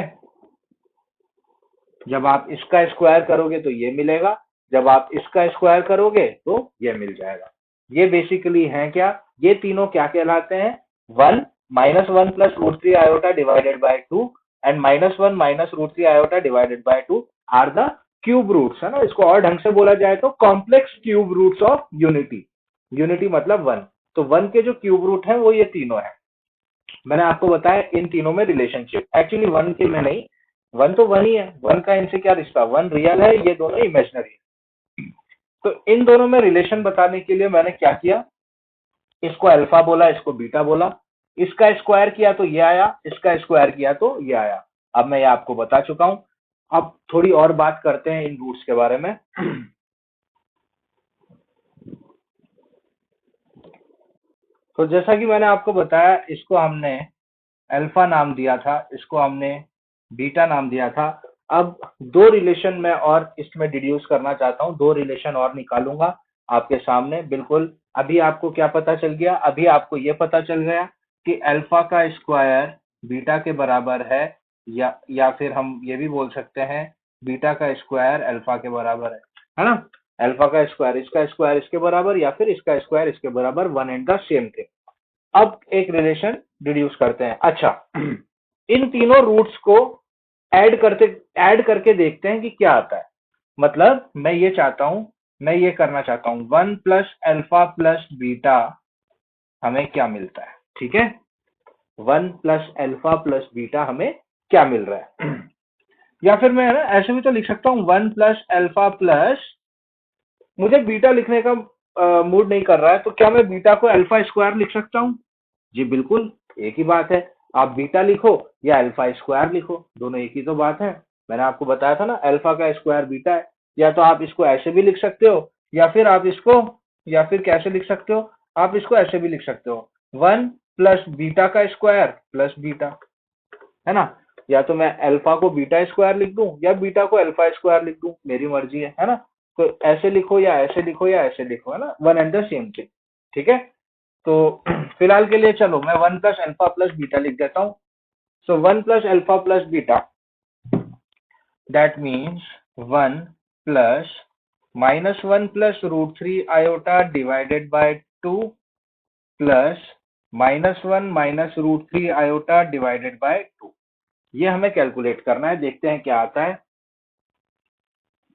जब आप इसका स्क्वायर करोगे तो ये मिलेगा, जब आप इसका स्क्वायर करोगे तो ये मिल जाएगा। ये बेसिकली है क्या, ये तीनों क्या कहलाते हैं, 1 -1 plus √3 iota divided by 2 and -1 minus √3 iota divided by 2 are the cube roots, है ना। इसको और ढंग से बोला जाए तो complex cube roots of unity. Unity मतलब 1, तो 1 के जो क्यूब रूट है वो ये तीनों है। मैंने आपको बताया इन तीनों में रिलेशनशिप, एक्चुअली 1 के में नहीं, 1 तो 1 ही है, 1 का इनसे क्या रिश्ता, 1 रियल है, ये दोनों इमेजिनरी है। तो इन दोनों में रिलेशन बताने के लिए मैंने क्या किया, इसको अल्फा बोला, इसको बीटा बोला, इसका स्क्वायर किया तो ये आया, इसका स्क्वायर किया तो ये आया। अब मैं ये आपको बता चुका हूं। अब थोड़ी और बात करते हैं इन रूट्स के बारे में। तो जैसा कि मैंने आपको बताया, इसको हमने अल्फा नाम दिया था, इसको हमने बीटा नाम दिया था। अब दो रिलेशन मैं और इसमें डिड्यूस करना चाहता हूँ, दो रिलेशन और निकालूंगा आपके सामने। बिल्कुल, अभी आपको क्या पता चल गया, अभी आपको ये पता चल गया कि अल्फा का स्क्वायर बीटा के बराबर है, या फिर हम ये भी बोल सकते हैं बीटा का स्क्वायर अल्फा के बराबर है ना। अल्फा का स्क्वायर इसके बराबर, या फिर इसका स्क्वायर इसके बराबर, one and the same thing. अब एक रिलेशन डिड्यूस करते हैं। अच्छा, इन तीनों रूट्स को ऐड करके देखते हैं कि क्या आता है। मतलब मैं ये करना चाहता हूं 1 प्लस अल्फा प्लस बीटा हमें क्या मिलता है, ठीक है। 1 प्लस अल्फा प्लस बीटा हमें क्या मिल रहा है। या फिर मैं ना ऐसे भी तो लिख सकता हूँ 1 प्लस अल्फा प्लस, मुझे बीटा लिखने का मूड नहीं कर रहा है, तो क्या मैं बीटा को अल्फा स्क्वायर लिख सकता हूँ। जी बिल्कुल, एक ही बात है। आप बीटा लिखो या अल्फा स्क्वायर लिखो, दोनों एक ही तो बात है। मैंने आपको बताया था ना, अल्फा का स्क्वायर बीटा है। या तो आप इसको ऐसे भी लिख सकते हो, या फिर कैसे लिख सकते हो, आप इसको ऐसे भी लिख सकते हो, 1 प्लस बीटा का स्क्वायर प्लस बीटा, है ना। या तो मैं अल्फा को बीटा स्क्वायर लिख दूं या बीटा को अल्फा स्क्वायर लिख दूं, मेरी मर्जी है ना। तो ऐसे लिखो या ऐसे लिखो या ऐसे लिखो, है ना, one and the same thing, ठीक है। तो फिलहाल के लिए चलो मैं 1 प्लस अल्फा प्लस बीटा लिख देता हूँ। सो 1 plus alpha plus beta, that means 1 plus -1 plus √3 iota divided by 2 plus -1 minus √3 iota divided by 2। ये हमें कैलकुलेट करना है, देखते हैं क्या आता है।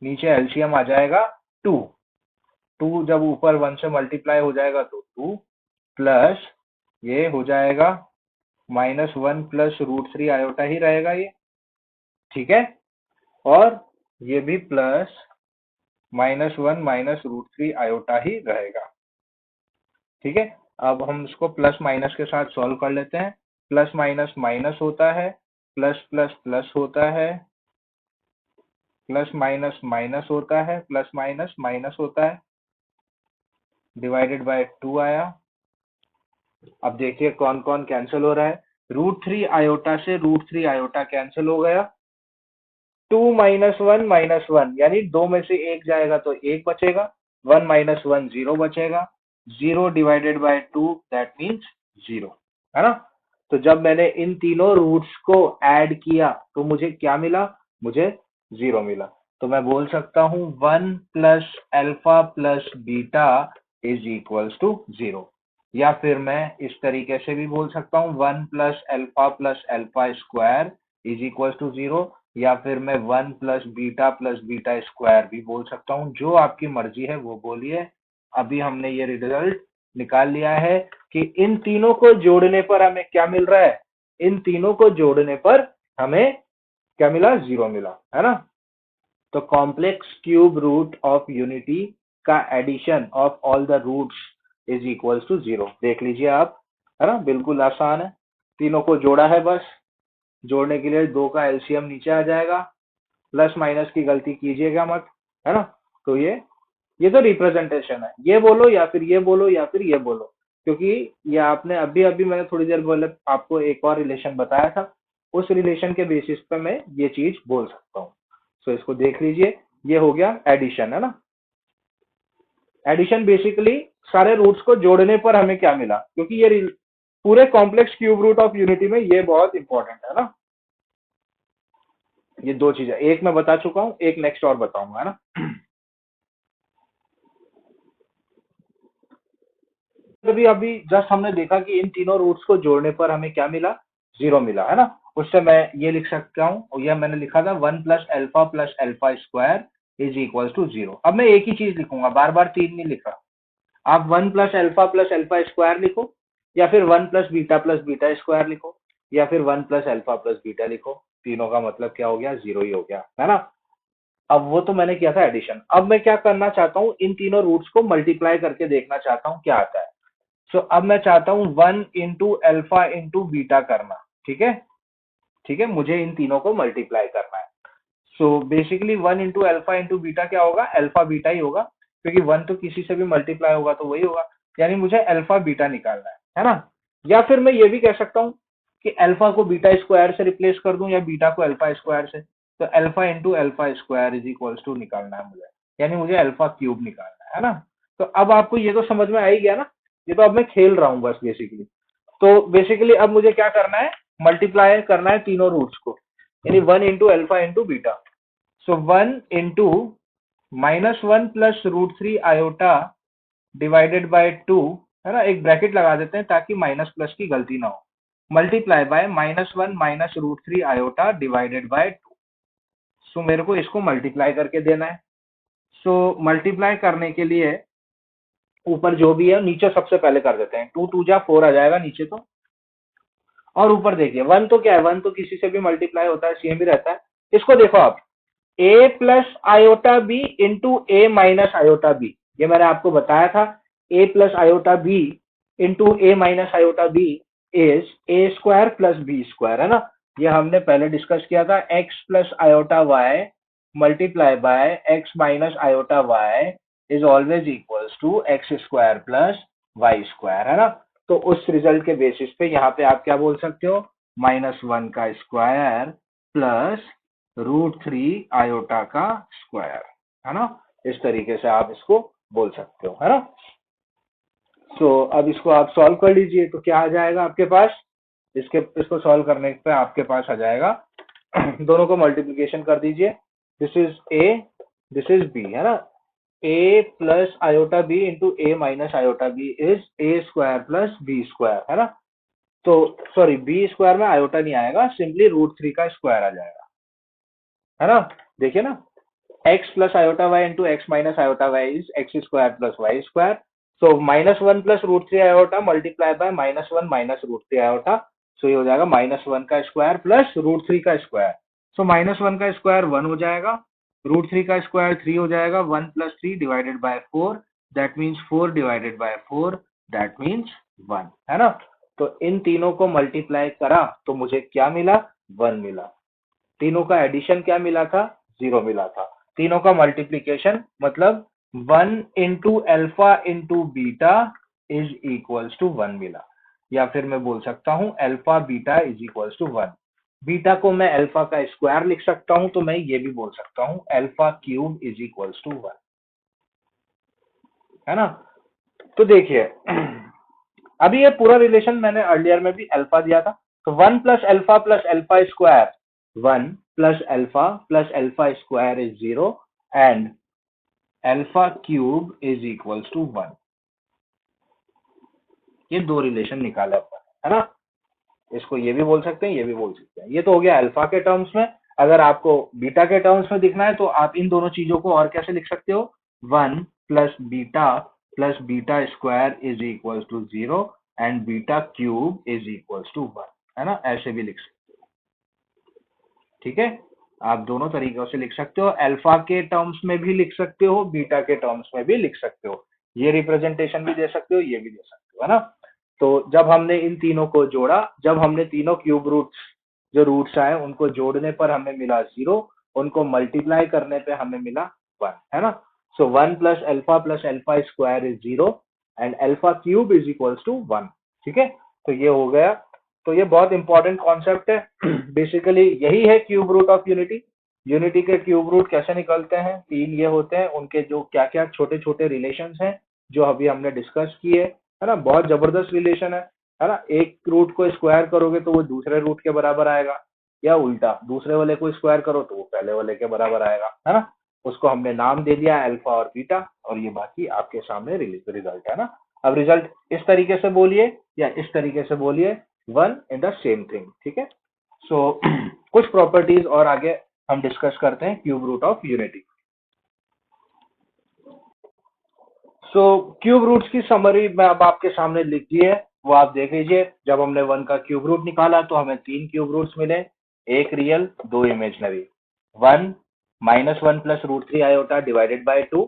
नीचे एलसीएम आ जाएगा 2, 2 जब ऊपर 1 से मल्टीप्लाई हो जाएगा तो 2 प्लस ये हो जाएगा -1 प्लस √3 आयोटा ही रहेगा ये, ठीक है। और ये भी प्लस -1 माइनस √3 आयोटा ही रहेगा, ठीक है। अब हम इसको प्लस माइनस के साथ सॉल्व कर लेते हैं। प्लस माइनस माइनस होता है, प्लस प्लस प्लस होता है, प्लस माइनस माइनस होता है, प्लस माइनस माइनस होता है, डिवाइडेड बाय 2 आया। अब देखिए कौन कौन कैंसिल हो रहा है। √3 आयोटा से √3 आयोटा कैंसिल हो गया। 2 माइनस 1 यानी 2 में से 1 जाएगा तो 1 बचेगा। 1 माइनस 1 0 बचेगा। 0 डिवाइडेड बाय 2 दैट मीन्स 0, है ना। तो जब मैंने इन तीनों रूट्स को ऐड किया तो मुझे क्या मिला, मुझे 0 मिला। तो मैं बोल सकता हूँ 1 plus alpha plus beta is equals to 0। या फिर मैं इस तरीके से भी बोल सकता हूँ 1 plus alpha square is equals to 0, या फिर मैं 1 प्लस बीटा स्क्वायर भी बोल सकता हूँ। जो आपकी मर्जी है वो बोलिए। अभी हमने ये रिजल्ट निकाल लिया है कि इन तीनों को जोड़ने पर हमें क्या मिल रहा है। इन तीनों को जोड़ने पर हमें क्या मिला, 0 मिला, है ना। तो complex cube root of unity का addition of all the roots is equals to 0। देख लीजिए आप, है ना, बिल्कुल आसान है। तीनों को जोड़ा है, बस जोड़ने के लिए 2 का एलसीएम नीचे आ जाएगा। प्लस माइनस की गलती कीजिएगा मत, है ना। तो ये तो रिप्रेजेंटेशन है, ये बोलो या फिर ये बोलो या फिर ये बोलो, क्योंकि ये आपने अभी अभी मैंने थोड़ी देर पहले आपको एक और रिलेशन बताया था, उस रिलेशन के बेसिस पे मैं ये चीज बोल सकता हूँ। सो इसको देख लीजिए, ये हो गया एडिशन, है ना। एडिशन बेसिकली सारे रूट्स को जोड़ने पर हमें क्या मिला, क्योंकि ये पूरे complex cube root of unity में ये बहुत इंपॉर्टेंट है ना। ये दो चीजें, एक मैं बता चुका हूँ, एक नेक्स्ट और बताऊंगा, है ना। अभी अभी जस्ट हमने देखा कि इन तीनों रूट्स को जोड़ने पर हमें क्या मिला, 0 मिला, है ना। उससे मैं ये लिख सकता हूँ, और यह मैंने लिखा था 1 plus alpha square is equal to 0। अब मैं एक ही चीज लिखूंगा, बार बार 3 नहीं लिख रहा। आप 1 प्लस अल्फा स्क्वायर लिखो, या फिर 1 प्लस बीटा स्क्वायर लिखो, या फिर 1 प्लस अल्फा प्लस बीटा लिखो। तीनों का मतलब क्या हो गया, 0 ही हो गया, है ना। अब वो तो मैंने किया था एडिशन। अब मैं क्या करना चाहता हूँ, इन तीनों रूट्स को मल्टीप्लाई करके देखना चाहता हूँ क्या आता है। सो अब मैं चाहता हूँ 1 इंटू अल्फा इंटू बीटा करना, ठीक है। ठीक है, मुझे इन तीनों को मल्टीप्लाई करना है। So basically 1 into alpha into beta क्या होगा, अल्फा बीटा ही होगा, क्योंकि 1 तो किसी से भी मल्टीप्लाई होगा तो वही होगा। यानी मुझे अल्फा बीटा निकालना है ना। या फिर मैं ये भी कह सकता हूँ कि अल्फा को बीटा स्क्वायर से रिप्लेस कर दूं, या बीटा को अल्फा स्क्वायर से। तो alpha into alpha square is equals to निकालना है मुझे, यानी मुझे अल्फा क्यूब निकालना है ना। तो अब आपको ये तो समझ में आ ही गया ना। ये तो अब मैं खेल रहा हूँ बस बेसिकली। तो बेसिकली अब मुझे क्या करना है, मल्टीप्लाई करना है तीनों रूट्स को, यानी 1 into alpha into beta. So 1 into -1 plus √3 iota divided by 2, है ना, एक ब्रैकेट लगा देते हैं ताकि माइनस प्लस की गलती ना हो। Multiply by -1 minus √3 iota divided by 2। So मेरे को इसको मल्टीप्लाई करके देना है। सो मल्टीप्लाई करने के लिए ऊपर जो भी है नीचे सबसे पहले कर देते हैं। 2 2 जा 4 आ जाएगा नीचे तो। और ऊपर देखिए 1 तो क्या है, 1 तो किसी से भी मल्टीप्लाई होता है, सेम ही रहता है। इसको देखो आप, A plus iota B into A minus iota B, ये मैंने आपको बताया था। A plus iota B into A minus iota B is A square plus B square, है ना। ये हमने पहले डिस्कस किया था। X plus iota y multiply by x minus iota y is always equals to x square plus y square, है ना। तो उस रिजल्ट के बेसिस पे यहाँ पे आप क्या बोल सकते हो, -1 का स्क्वायर प्लस √3 आयोटा का स्क्वायर, है ना। इस तरीके से आप इसको बोल सकते हो, है ना। सो अब इसको आप सॉल्व कर लीजिए तो क्या आ जाएगा आपके पास। इसको सॉल्व करने पे आपके पास आ जाएगा दोनों को मल्टीप्लिकेशन कर दीजिए। This is A this is B, है ना। A plus iota B into A minus iota B is A square plus B square, है ना। तो सॉरी, बी स्क्वायर में आयोटा नहीं आएगा, सिंपली रूट 3 का स्क्वायर आ जाएगा, है ना। देखिए ना, x plus iota y into x minus iota y is x square plus y square. So -1 plus √3 iota multiply by -1 minus √3 iota. So ये हो जाएगा -1 का स्क्वायर प्लस √3 का स्क्वायर। सो -1 का स्क्वायर 1 हो जाएगा, √3 का स्क्वायर 3 हो जाएगा, 1 plus 3 divided by 4, that means 4 divided by 4, that means 1, है ना। तो इन तीनों को मल्टीप्लाई करा तो मुझे क्या मिला, 1 मिला। तीनों का एडिशन क्या मिला था, 0 मिला था। तीनों का मल्टीप्लीकेशन मतलब 1 into alpha into beta is equals to 1 मिला। या फिर मैं बोल सकता हूं alpha beta is equals to 1। Beta को मैं अल्फा का स्क्वायर लिख सकता हूं, तो मैं ये भी बोल सकता हूं alpha cube is equals to 1, है ना। तो देखिए, अभी ये पूरा रिलेशन मैंने अर्लियर में भी अल्फा दिया था, तो 1 plus alpha square, 1 plus alpha square is 0 and alpha cube is equals to 1। ये दो रिलेशन निकाला अपन, है ना। इसको ये भी बोल सकते हैं, ये भी बोल सकते हैं। ये तो हो गया अल्फा के टर्म्स में। अगर आपको बीटा के टर्म्स में दिखना है तो आप इन दोनों चीजों को और कैसे लिख सकते हो, 1 plus beta square is equals to 0 and beta cube is equals to 1, है ना। ऐसे भी लिख सकते, ठीक है। आप दोनों तरीकों से लिख सकते हो, अल्फा के टर्म्स में भी लिख सकते हो, बीटा के टर्म्स में भी लिख सकते हो। ये रिप्रेजेंटेशन भी दे सकते हो, ये भी दे सकते हो, है ना। तो जब हमने इन तीनों को जोड़ा, जब हमने तीनों क्यूब रूट्स, जो रूट्स आए उनको जोड़ने पर हमें मिला 0, उनको मल्टीप्लाई करने पे हमें मिला 1, है ना। So 1 plus alpha square is 0 and alpha cube is equals to 1, ठीक है। तो ये हो गया। तो ये बहुत इंपॉर्टेंट कॉन्सेप्ट है। बेसिकली यही है cube root of unity. Unity के क्यूब रूट कैसे निकलते हैं, तीन ये होते हैं, उनके जो क्या क्या छोटे छोटे रिलेशंस हैं जो अभी हमने डिस्कस किए, है ना। बहुत जबरदस्त रिलेशन है ना। एक रूट को स्क्वायर करोगे तो वो दूसरे रूट के बराबर आएगा, या उल्टा दूसरे वाले को स्क्वायर करो तो वो पहले वाले के बराबर आएगा, है ना। उसको हमने नाम दे दिया अल्फा और बीटा, और ये बाकी आपके सामने रिजल्ट है ना। अब रिजल्ट इस तरीके से बोलिए या इस तरीके से बोलिए, one in the same thing, ठीक है। सो कुछ प्रॉपर्टीज और आगे हम डिस्कस करते हैं cube root of unity. So cube roots की समरी मैं अब आपके सामने लिख दी है, वो आप देख लीजिए। जब हमने 1 का क्यूब रूट निकाला तो हमें 3 क्यूब रूट्स मिले, एक रियल, दो imaginary. 1 -1 plus √3 iota divided by 2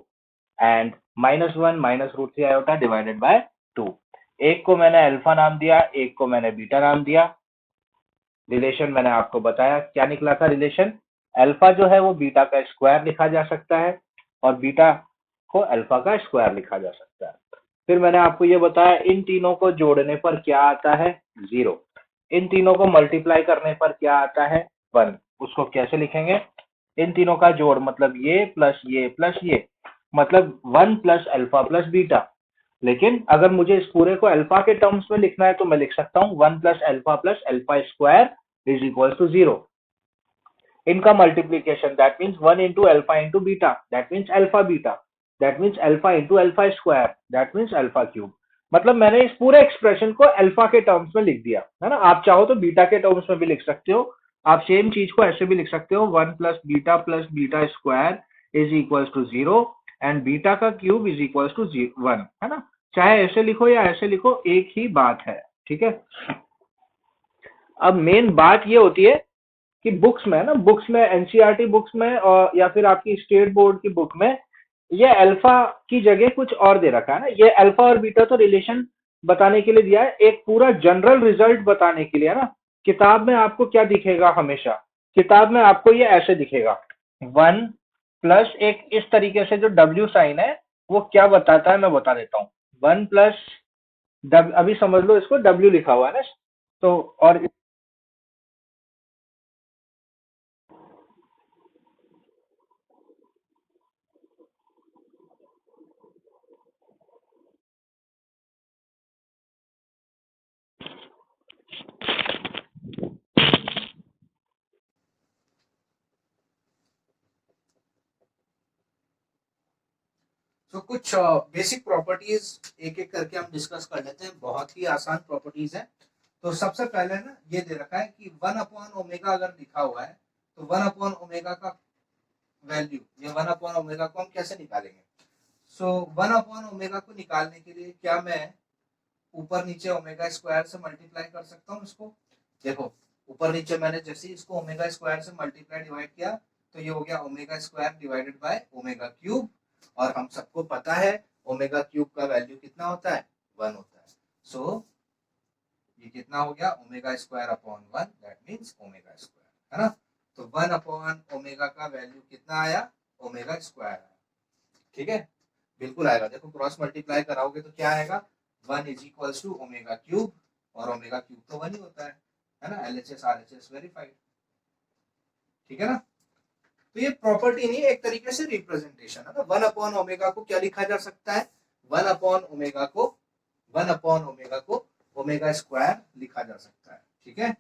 and -1 minus √3 iota divided by 2। एक को मैंने अल्फा नाम दिया, एक को मैंने बीटा नाम दिया। रिलेशन मैंने आपको बताया क्या निकला था रिलेशन, अल्फा जो है वो बीटा का स्क्वायर लिखा जा सकता है और बीटा को अल्फा का स्क्वायर लिखा जा सकता है। फिर मैंने आपको ये बताया इन तीनों को जोड़ने पर क्या आता है, 0। इन तीनों को मल्टीप्लाई करने पर क्या आता है, 1। उसको कैसे लिखेंगे, इन तीनों का जोड़ मतलब ये प्लस ये प्लस ये, मतलब 1 प्लस अल्फा प्लस बीटा। लेकिन अगर मुझे इस पूरे को अल्फा के टर्म्स में लिखना है तो मैं लिख सकता हूँ 1 plus alpha square is equal to 0। इनका multiplication that means 1 into alpha into beta, that means alpha beta, that means alpha into alpha square, that means alpha cube. मतलब मैंने इस पूरे एक्सप्रेशन को अल्फा के टर्म्स में लिख दिया, है ना। आप चाहो तो बीटा के टर्म्स में भी लिख सकते हो। आप सेम चीज को ऐसे भी लिख सकते हो, 1 plus beta square is equal to 0 and beta का क्यूब इज इक्वल टू 1, है ना। चाहे ऐसे लिखो या ऐसे लिखो, एक ही बात है, ठीक है। अब मेन बात ये होती है कि बुक्स में, ना बुक्स में, एनसीईआरटी बुक्स में और या फिर आपकी स्टेट बोर्ड की बुक में ये अल्फा की जगह कुछ और दे रखा है ना। ये अल्फा और बीटा तो रिलेशन बताने के लिए दिया है, एक पूरा जनरल रिजल्ट बताने के लिए, है ना। किताब में आपको क्या दिखेगा हमेशा, किताब में आपको ये ऐसे दिखेगा, 1 प्लस एक इस तरीके से जो डब्ल्यू साइन है वो क्या बताता है मैं बता देता हूँ। 1 प्लस, अभी समझ लो इसको डब्ल्यू लिखा हुआ है ना, तो और सो कुछ बेसिक प्रॉपर्टीज एक एक करके हम डिस्कस कर लेते हैं, बहुत ही आसान प्रॉपर्टीज है। तो सबसे पहले ना ये दे रखा है कि 1/ओमेगा अगर लिखा हुआ है तो 1/ओमेगा का वैल्यू, ये 1/ओमेगा को हम कैसे निकालेंगे। सो 1/ओमेगा को निकालने के लिए क्या मैं ऊपर नीचे ओमेगा स्क्वायर से मल्टीप्लाई कर सकता हूँ इसको। देखो ऊपर नीचे मैंने जैसे इसको ओमेगा स्क्वायर से मल्टीप्लाई डिवाइड किया तो ये हो गया omega square divided by omega cube, और हम सबको पता है ओमेगा क्यूब का वैल्यू कितना होता है, 1 होता है। सो ये कितना हो गया, omega square upon 1, that means omega square, है ना। तो 1/ओमेगा का वैल्यू कितना आया, ओमेगा स्क्वायर आया। ठीक है, बिल्कुल आएगा। देखो क्रॉस मल्टीप्लाई कराओगे तो क्या आएगा, 1 is equals to omega cube, और ओमेगा क्यूब तो 1 ही होता है ना। LHS RHS verified. ठीक है ना। तो ये प्रॉपर्टी नहीं, एक तरीके से रिप्रेजेंटेशन है ना। 1/ओमेगा को क्या लिखा जा सकता है, 1/ओमेगा को 1/ओमेगा को ओमेगा स्क्वायर लिखा जा सकता है। ठीक है,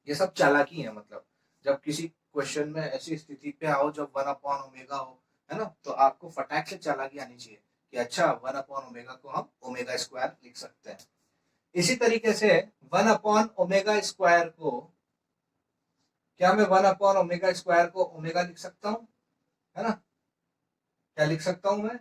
ये सब चालाकी है। मतलब जब किसी क्वेश्चन में ऐसी स्थिति पे आओ जब 1/ओमेगा हो, है ना, तो आपको फटाक से चालाकी आनी चाहिए कि अच्छा 1/ओमेगा को हम ओमेगा स्क्वायर लिख सकते हैं। इसी तरीके से 1/ओमेगा स्क्वायर को क्या मैं 1/ओमेगा स्क्वायर को ओमेगा लिख सकता हूँ, है ना। क्या लिख सकता हूँ मैं,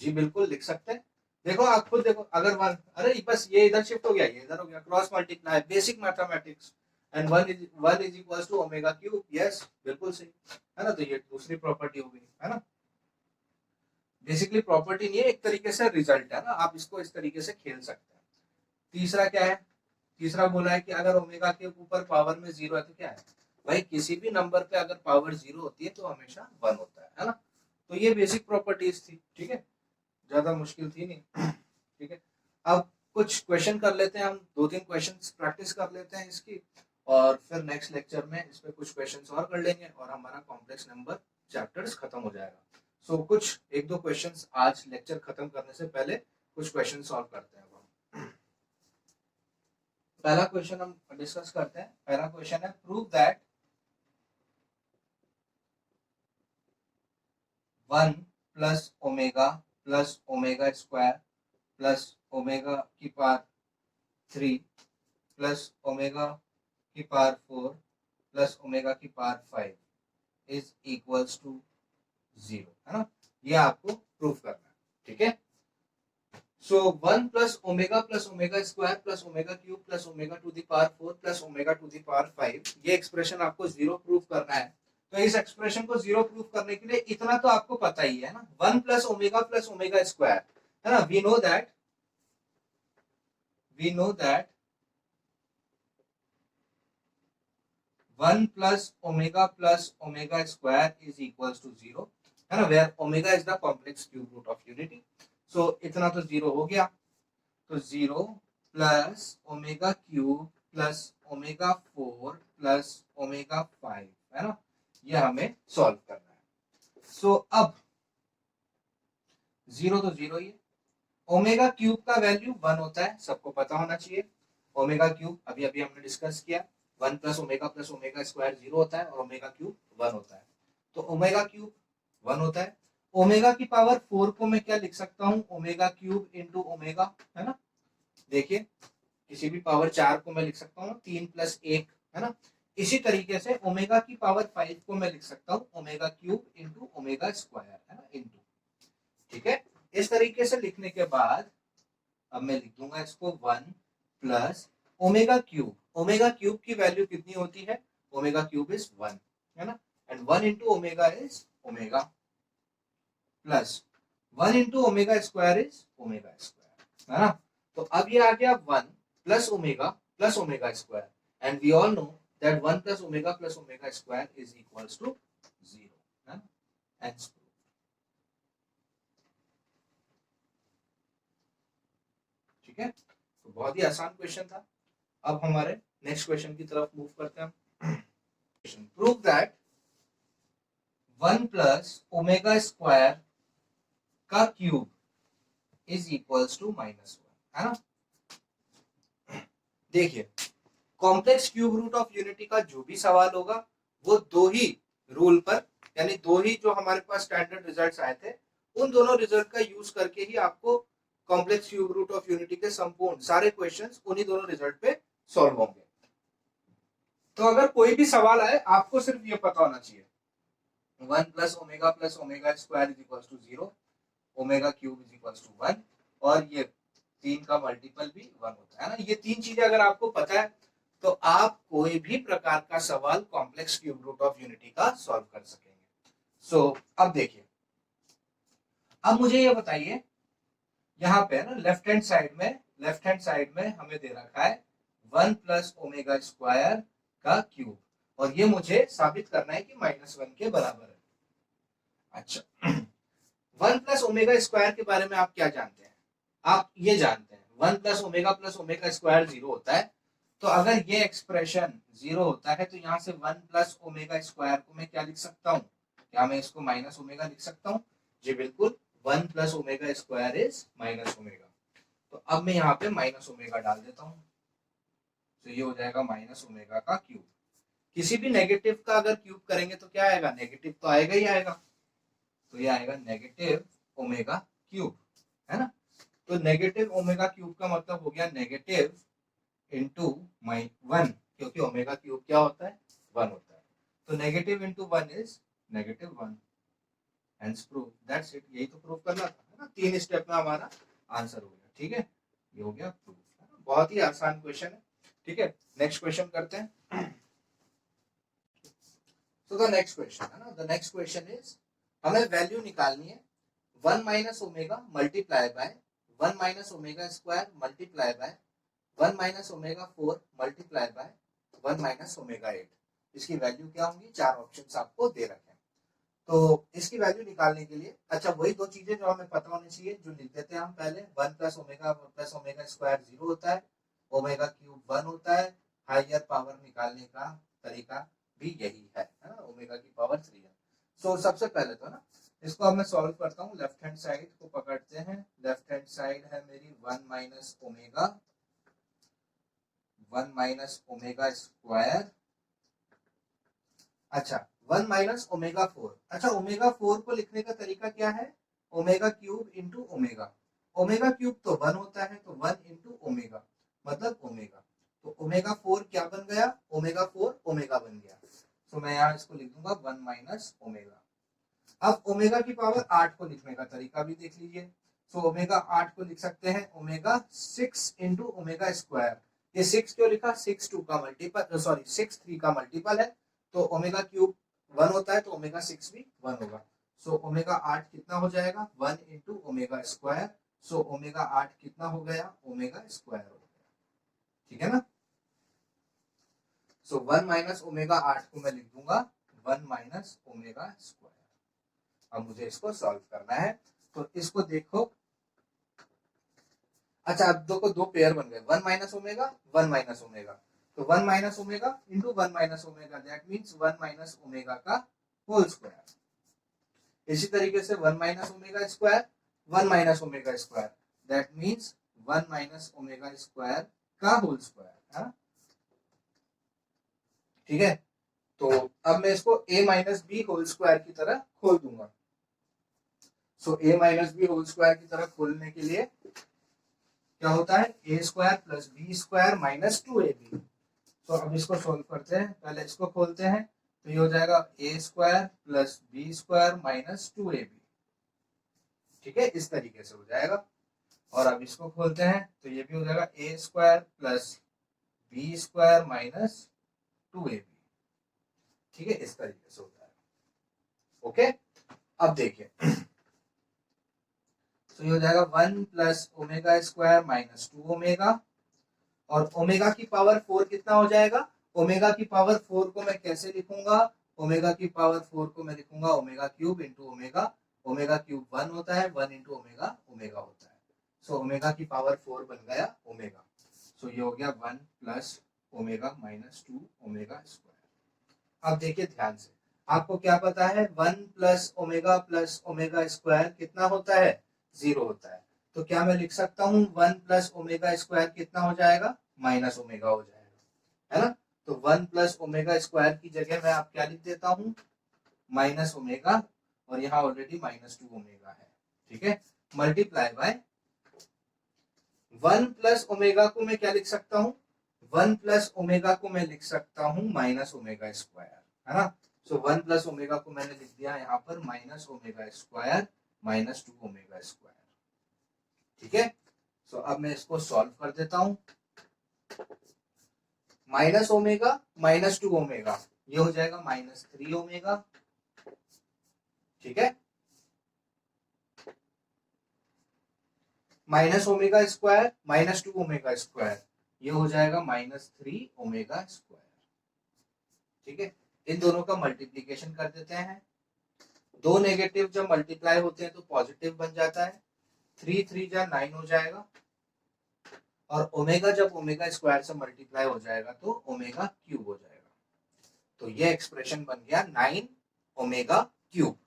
जी बिल्कुल लिख सकते हैं। देखो आप खुद देखो, अगर वन, अरे बस ये इधर शिफ्ट हो गया, ये इधर हो गया, cross multiply, basic mathematics, and 1 is equals to omega cube. Yes बिल्कुल सही, है ना। तो ये दूसरी प्रॉपर्टी हो गई, है ना। बेसिकली प्रॉपर्टी नहीं है, एक तरीके से रिजल्ट है ना, आप इसको इस तरीके से खेल सकते हैं। तीसरा क्या है, तीसरा बोला है कि अगर ओमेगा के ऊपर पावर में 0 है तो क्या है भाई, किसी भी नंबर पे अगर पावर 0 होती है तो हमेशा 1 होता है ना। तो ये बेसिक प्रॉपर्टीज थी। ठीक है, ज्यादा मुश्किल थी नहीं। ठीक है, अब कुछ क्वेश्चन कर लेते हैं हम, 2-3 क्वेश्चंस प्रैक्टिस कर लेते हैं इसकी, और फिर नेक्स्ट लेक्चर में इस पे कुछ क्वेश्चंस और कर लेंगे और हमारा कॉम्प्लेक्स नंबर चैप्टर्स खत्म हो जाएगा। सो कुछ 1-2 क्वेश्चंस आज लेक्चर खत्म करने से पहले कुछ क्वेश्चन सॉल्व करते हैं हम। पहला क्वेश्चन हम डिस्कस करते हैं। पहला क्वेश्चन है, prove that 1 plus omega square plus omega की पावर 3 प्लस ओमेगा की पावर 4 प्लस ओमेगा की पावर 5 इज इक्वल्स टू 0, है ना। ये आपको प्रूफ करना है। ठीक है, so 1 plus omega square plus omega cube plus omega to the power 4 plus omega to the power 5, ये एक्सप्रेशन आपको 0 प्रूफ करना है। तो इस एक्सप्रेशन को 0 प्रूफ करने के लिए इतना तो आपको पता ही है ना, 1 प्लस ओमेगा स्क्वायर, है ना। We know that 1 plus omega square is equals to 0, है ना, where omega is the complex cube root of unity. So इतना तो 0 हो गया। तो 0 plus omega cube plus omega 4 plus omega 5, है ना, ये हमें सॉल्व करना है। सो अब 0 तो 0 ही है। ओमेगा क्यूब का वैल्यू 1 होता है, सबको पता होना चाहिए। ओमेगा क्यूब अभी अभी हमने डिस्कस किया, 1 प्लस ओमेगा स्क्वायर 0 होता है और ओमेगा क्यूब 1 होता है। तो ओमेगा क्यूब 1 होता है। ओमेगा की पावर 4 को मैं क्या लिख सकता हूँ, ओमेगा क्यूब इंटू ओमेगा, है ना। देखिए किसी भी पावर 4 को मैं लिख सकता हूँ 3 प्लस 1, है ना। इसी तरीके से ओमेगा की पावर 5 को मैं लिख सकता हूँ omega cube into omega square, है ना, इंटू। ठीक है, इस तरीके से लिखने के बाद अब मैं लिख दूंगा इसको 1 प्लस ओमेगा क्यूब की वैल्यू कितनी होती है, ओमेगा क्यूब इज 1, है ना, and 1 into omega is omega, plus 1 into omega square is omega square, है ना। तो अब ये आ गया 1 plus omega square, and we all know that 1 plus omega square is equals to 0, है ना। Hence ठीक है, तो बहुत ही आसान क्वेश्चन था। अब हमारे नेक्स्ट क्वेश्चन की तरफ मूव करते हैं। Prove that 1 plus omega square का क्यूब इज इक्वल्स टू -1, है ना। देखिए complex cube root of unity का जो भी सवाल होगा वो दो ही रूल पर, यानी दो ही जो हमारे पास स्टैंडर्ड रिजल्ट्स आए थे उन दोनों रिजल्ट का यूज करके ही आपको complex cube root of unity के संपूर्ण सारे क्वेश्चंस उन्हीं दोनों रिजल्ट पे सॉल्व होंगे। तो अगर कोई भी सवाल आए आपको सिर्फ ये पता होना चाहिए 1 plus omega square is equal to 0, omega cube is equal to 1, और ये 3 का मल्टीपल भी 1 होता है ना। ये 3 चीजें अगर आपको पता है तो आप कोई भी प्रकार का सवाल complex cube root of unity का सॉल्व कर सकेंगे। सो अब देखिए, अब मुझे ये बताइए, यहाँ पे ना लेफ्ट हैंड साइड में हमें दे रखा है 1 प्लस ओमेगा स्क्वायर का क्यूब, और ये मुझे साबित करना है कि -1 के बराबर है। अच्छा 1 प्लस ओमेगा स्क्वायर के बारे में आप क्या जानते हैं? आप ये जानते हैं 1 प्लस ओमेगा स्क्वायर 0 होता है। तो अगर ये एक्सप्रेशन 0 होता है तो यहाँ से 1 प्लस ओमेगा स्क्वायर को मैं क्या लिख सकता हूँ? क्या मैं इसको माइनस ओमेगा लिख सकता हूँ? जी बिल्कुल, 1 plus omega square is minus omega. तो अब मैं यहाँ पे माइनस ओमेगा डाल देता हूँ, तो ये हो जाएगा माइनस ओमेगा का क्यूब। किसी भी नेगेटिव का अगर क्यूब करेंगे तो क्या आएगा? नेगेटिव तो आएगा ही आएगा, तो ये आएगा नेगेटिव ओमेगा क्यूब, है ना। तो नेगेटिव ओमेगा क्यूब का मतलब हो गया नेगेटिव इंटू 1, क्योंकि ओमेगा क्यूब क्या होता है? 1 होता है। तो negative into 1 is negative 1, hence proof, that's it. यही तो प्रूफ करना था, है ना। 3 स्टेप में हमारा आंसर हो गया, ठीक है, ये हो गया प्रूफ, है ना। बहुत ही आसान क्वेश्चन है, ठीक है। नेक्स्ट क्वेश्चन करते हैं। तो द नेक्स्ट क्वेश्चन, है ना, द नेक्स्ट क्वेश्चन इज, हमें वैल्यू निकालनी है 1 minus omega multiply by 1 minus omega square multiply by 1 minus omega 4 multiply by 1 minus omega 8। इसकी वैल्यू क्या होंगी? 4 ऑप्शंस आपको दे रखे हैं। तो इसकी वैल्यू निकालने के लिए, अच्छा वही दो चीजें जो हमें पता होनी चाहिए जो लिख देते हैं हम पहले। 1 प्लस ओमेगा स्क्वायर 0 होता है, ओमेगा क्यूब 1 होता है, हायर पावर निकालने का तरीका भी यही है ना, ओमेगा की पावर 3 है। सो सबसे पहले तो ना इसको अब मैं सॉल्व करता हूँ। लेफ्ट हैंड साइड को पकड़ते हैं, लेफ्ट हैंड साइड है मेरी 1 माइनस ओमेगा स्क्वायर। अच्छा 1 माइनस ओमेगा 4, अच्छा ओमेगा 4 को लिखने का तरीका क्या है? Omega cube into omega, omega cube तो 1 होता है, तो 1 इंटू ओमेगा मतलब ओमेगा। तो ओमेगा 4 क्या बन गया? ओमेगा 4 ओमेगा बन गया। तो मैं यहाँ इसको लिख दूंगा 1 माइनस ओमेगा। अब ओमेगा की पावर 8 को लिखने का तरीका भी देख लीजिए। तो ओमेगा 8 को लिख सकते हैं ओमेगा 6 इंटू ओमेगा स्क्वायर। ये 6 क्यों लिखा? 6 2 का मल्टीपल, सॉरी 6 3 का मल्टीपल है, तो ओमेगा क्यूब 1 होता है, तो ओमेगा 6 भी 1 होगा। सो ओमेगा 8 कितना हो जाएगा? 1 into omega square. So omega 8 कितना हो गया? ओमेगा स्क्वायर हो गया, ठीक है ना। सो 1 माइनस ओमेगा 8 को मैं लिख दूंगा 1 माइनस ओमेगा स्क्वायर। अब मुझे इसको सॉल्व करना है, तो इसको देखो। अच्छा अब देखो दो पेयर बन गए, 1 माइनस ओमेगा 1 माइनस ओमेगा। तो 1 minus omega into 1 minus omega, that means 1 minus omega का होल स्क्वायर। इसी तरीके से 1 minus omega square 1 minus omega square, that means 1 minus omega square का होल स्क्वायर, है ठीक है। तो अब मैं इसको a minus B whole square की तरह खोल दूंगा। So a minus B whole square की तरह खोलने के लिए क्या होता है? A square plus B square minus 2ab। तो अब इसको सोल्व करते हैं, पहले इसको खोलते हैं, तो ये हो जाएगा A square plus B square minus 2ab, ठीक है, इस तरीके से हो जाएगा। और अब इसको खोलते हैं तो ये भी हो जाएगा A square plus B square minus 2ab, ठीक है, इस तरीके से हो जाएगा। ओके, अब देखिए, तो ये हो जाएगा 1 plus omega square minus 2 omega, और ओमेगा की पावर 4 कितना हो जाएगा? ओमेगा की पावर 4 को मैं कैसे लिखूंगा? ओमेगा की पावर 4 को मैं लिखूंगा omega cube into omega. Omega cube 1 होता है, 1 इंटू ओमेगा ओमेगा होता है। सो ओमेगा की पावर 4 बन गया ओमेगा। सो ये हो गया 1 plus omega minus 2 omega square. अब देखिए ध्यान से, आपको क्या पता है? 1 प्लस ओमेगा स्क्वायर कितना होता है? 0 होता है। तो क्या मैं लिख सकता हूँ 1 प्लस ओमेगा स्क्वायर कितना हो जाएगा? माइनस ओमेगा हो जाएगा, है ना। तो 1 प्लस ओमेगा स्क्वायर की जगह मैं आप क्या लिख देता हूँ? माइनस ओमेगा, और यहाँ ऑलरेडी माइनस 2 ओमेगा है। ठीक है, मल्टीप्लाई बाय 1 प्लस ओमेगा को मैं क्या लिख सकता हूं, 1 प्लस ओमेगा को मैं लिख सकता हूं माइनस ओमेगा स्क्वायर, है ना। सो 1 प्लस ओमेगा को मैंने लिख दिया यहाँ पर minus omega square minus 2 omega square, ठीक है। सो अब मैं इसको सॉल्व कर देता हूं, माइनस ओमेगा माइनस 2 ओमेगा ये हो जाएगा माइनस 3 ओमेगा, ठीक है, minus omega square minus 2 omega square ये हो जाएगा माइनस 3 ओमेगा स्क्वायर, ठीक है। इन दोनों का मल्टीप्लीकेशन कर देते हैं, दो नेगेटिव जब मल्टीप्लाई होते हैं तो पॉजिटिव बन जाता है, 3 3 जा 9 हो जाएगा, और ओमेगा जब ओमेगा स्क्वायर से मल्टीप्लाई हो जाएगा तो ओमेगा क्यूब हो जाएगा। तो ये एक्सप्रेशन बन गया 9 ओमेगा क्यूब,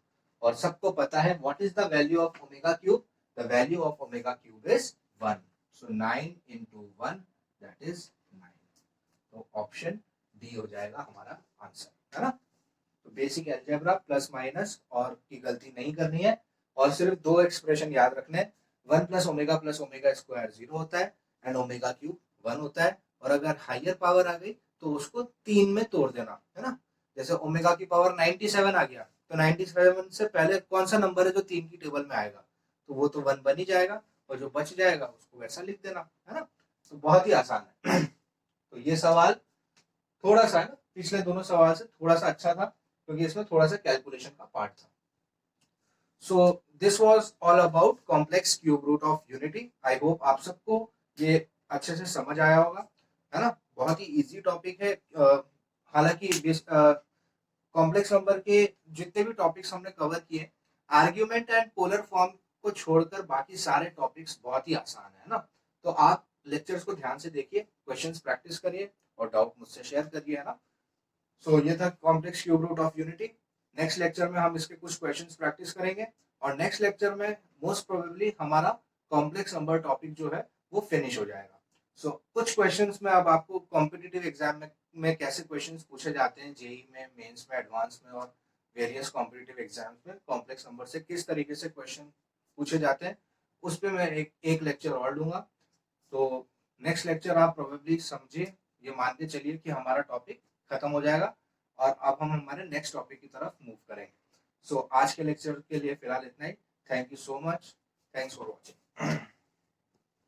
और सबको पता है what is the value of omega cube, the value of omega cube is 1, so 9 into 1 that is 9, तो ऑप्शन डी हो जाएगा हमारा आंसर, है ना। तो बेसिक अलजेब्रा प्लस माइनस और की गलती नहीं करनी है, और सिर्फ दो एक्सप्रेशन याद रखने, 1 प्लस ओमेगा स्क्वायर 0 होता है एंड ओमेगा क्यूब 1 होता है, और अगर हायर पावर आ गई तो उसको 3 में तोड़ देना, है ना। जैसे ओमेगा की पावर 97 आ गया तो 97 से पहले कौन सा नंबर है जो 3 की टेबल में आएगा, तो वो तो 1 बन ही जाएगा, और जो बच जाएगा उसको वैसा लिख देना, है ना। तो बहुत ही आसान है। तो ये सवाल थोड़ा सा है, पिछले दोनों सवाल से थोड़ा सा अच्छा था क्योंकि इसमें थोड़ा सा कैलकुलेशन का पार्ट था। So this was all about complex cube root of unity. I hope आप सबको ये अच्छे से समझ आया होगा, है ना। बहुत ही इजी टॉपिक है, हालांकि कॉम्प्लेक्स नंबर के जितने भी टॉपिक्स हमने कवर किए, आर्ग्यूमेंट एंड पोलर फॉर्म को छोड़कर बाकी सारे टॉपिक्स बहुत ही आसान है ना। तो आप लेक्चर्स को ध्यान से देखिए, क्वेश्चंस प्रैक्टिस करिए और डाउट मुझसे शेयर करिए, है ना। सो ये था complex cube root of unity. Next lecture में हम इसके कुछ क्वेश्चंस प्रैक्टिस करेंगे, और नेक्स्ट लेक्चर में मोस्ट प्रोबेबली हमारा कॉम्प्लेक्स नंबर टॉपिक जो है वो फिनिश हो जाएगा। सो कुछ क्वेश्चंस में अब आपको कॉम्पिटिटिव एग्जाम में कैसे क्वेश्चंस पूछे जाते हैं, जेई में, मेंस में, एडवांस में और वेरियस कॉम्पिटिटिव एग्जाम्स में कॉम्प्लेक्स नंबर से किस तरीके से क्वेश्चन पूछे जाते हैं, उस पर मैं एक लेक्चर और लूंगा। तो नेक्स्ट लेक्चर आप प्रोबेबली समझिए, ये मान के चलिए कि हमारा टॉपिक खत्म हो जाएगा और अब हम हमारे नेक्स्ट टॉपिक की तरफ मूव करेंगे। सो आज के लेक्चर के लिए फिलहाल इतना ही। Thank you so much, thanks for watching.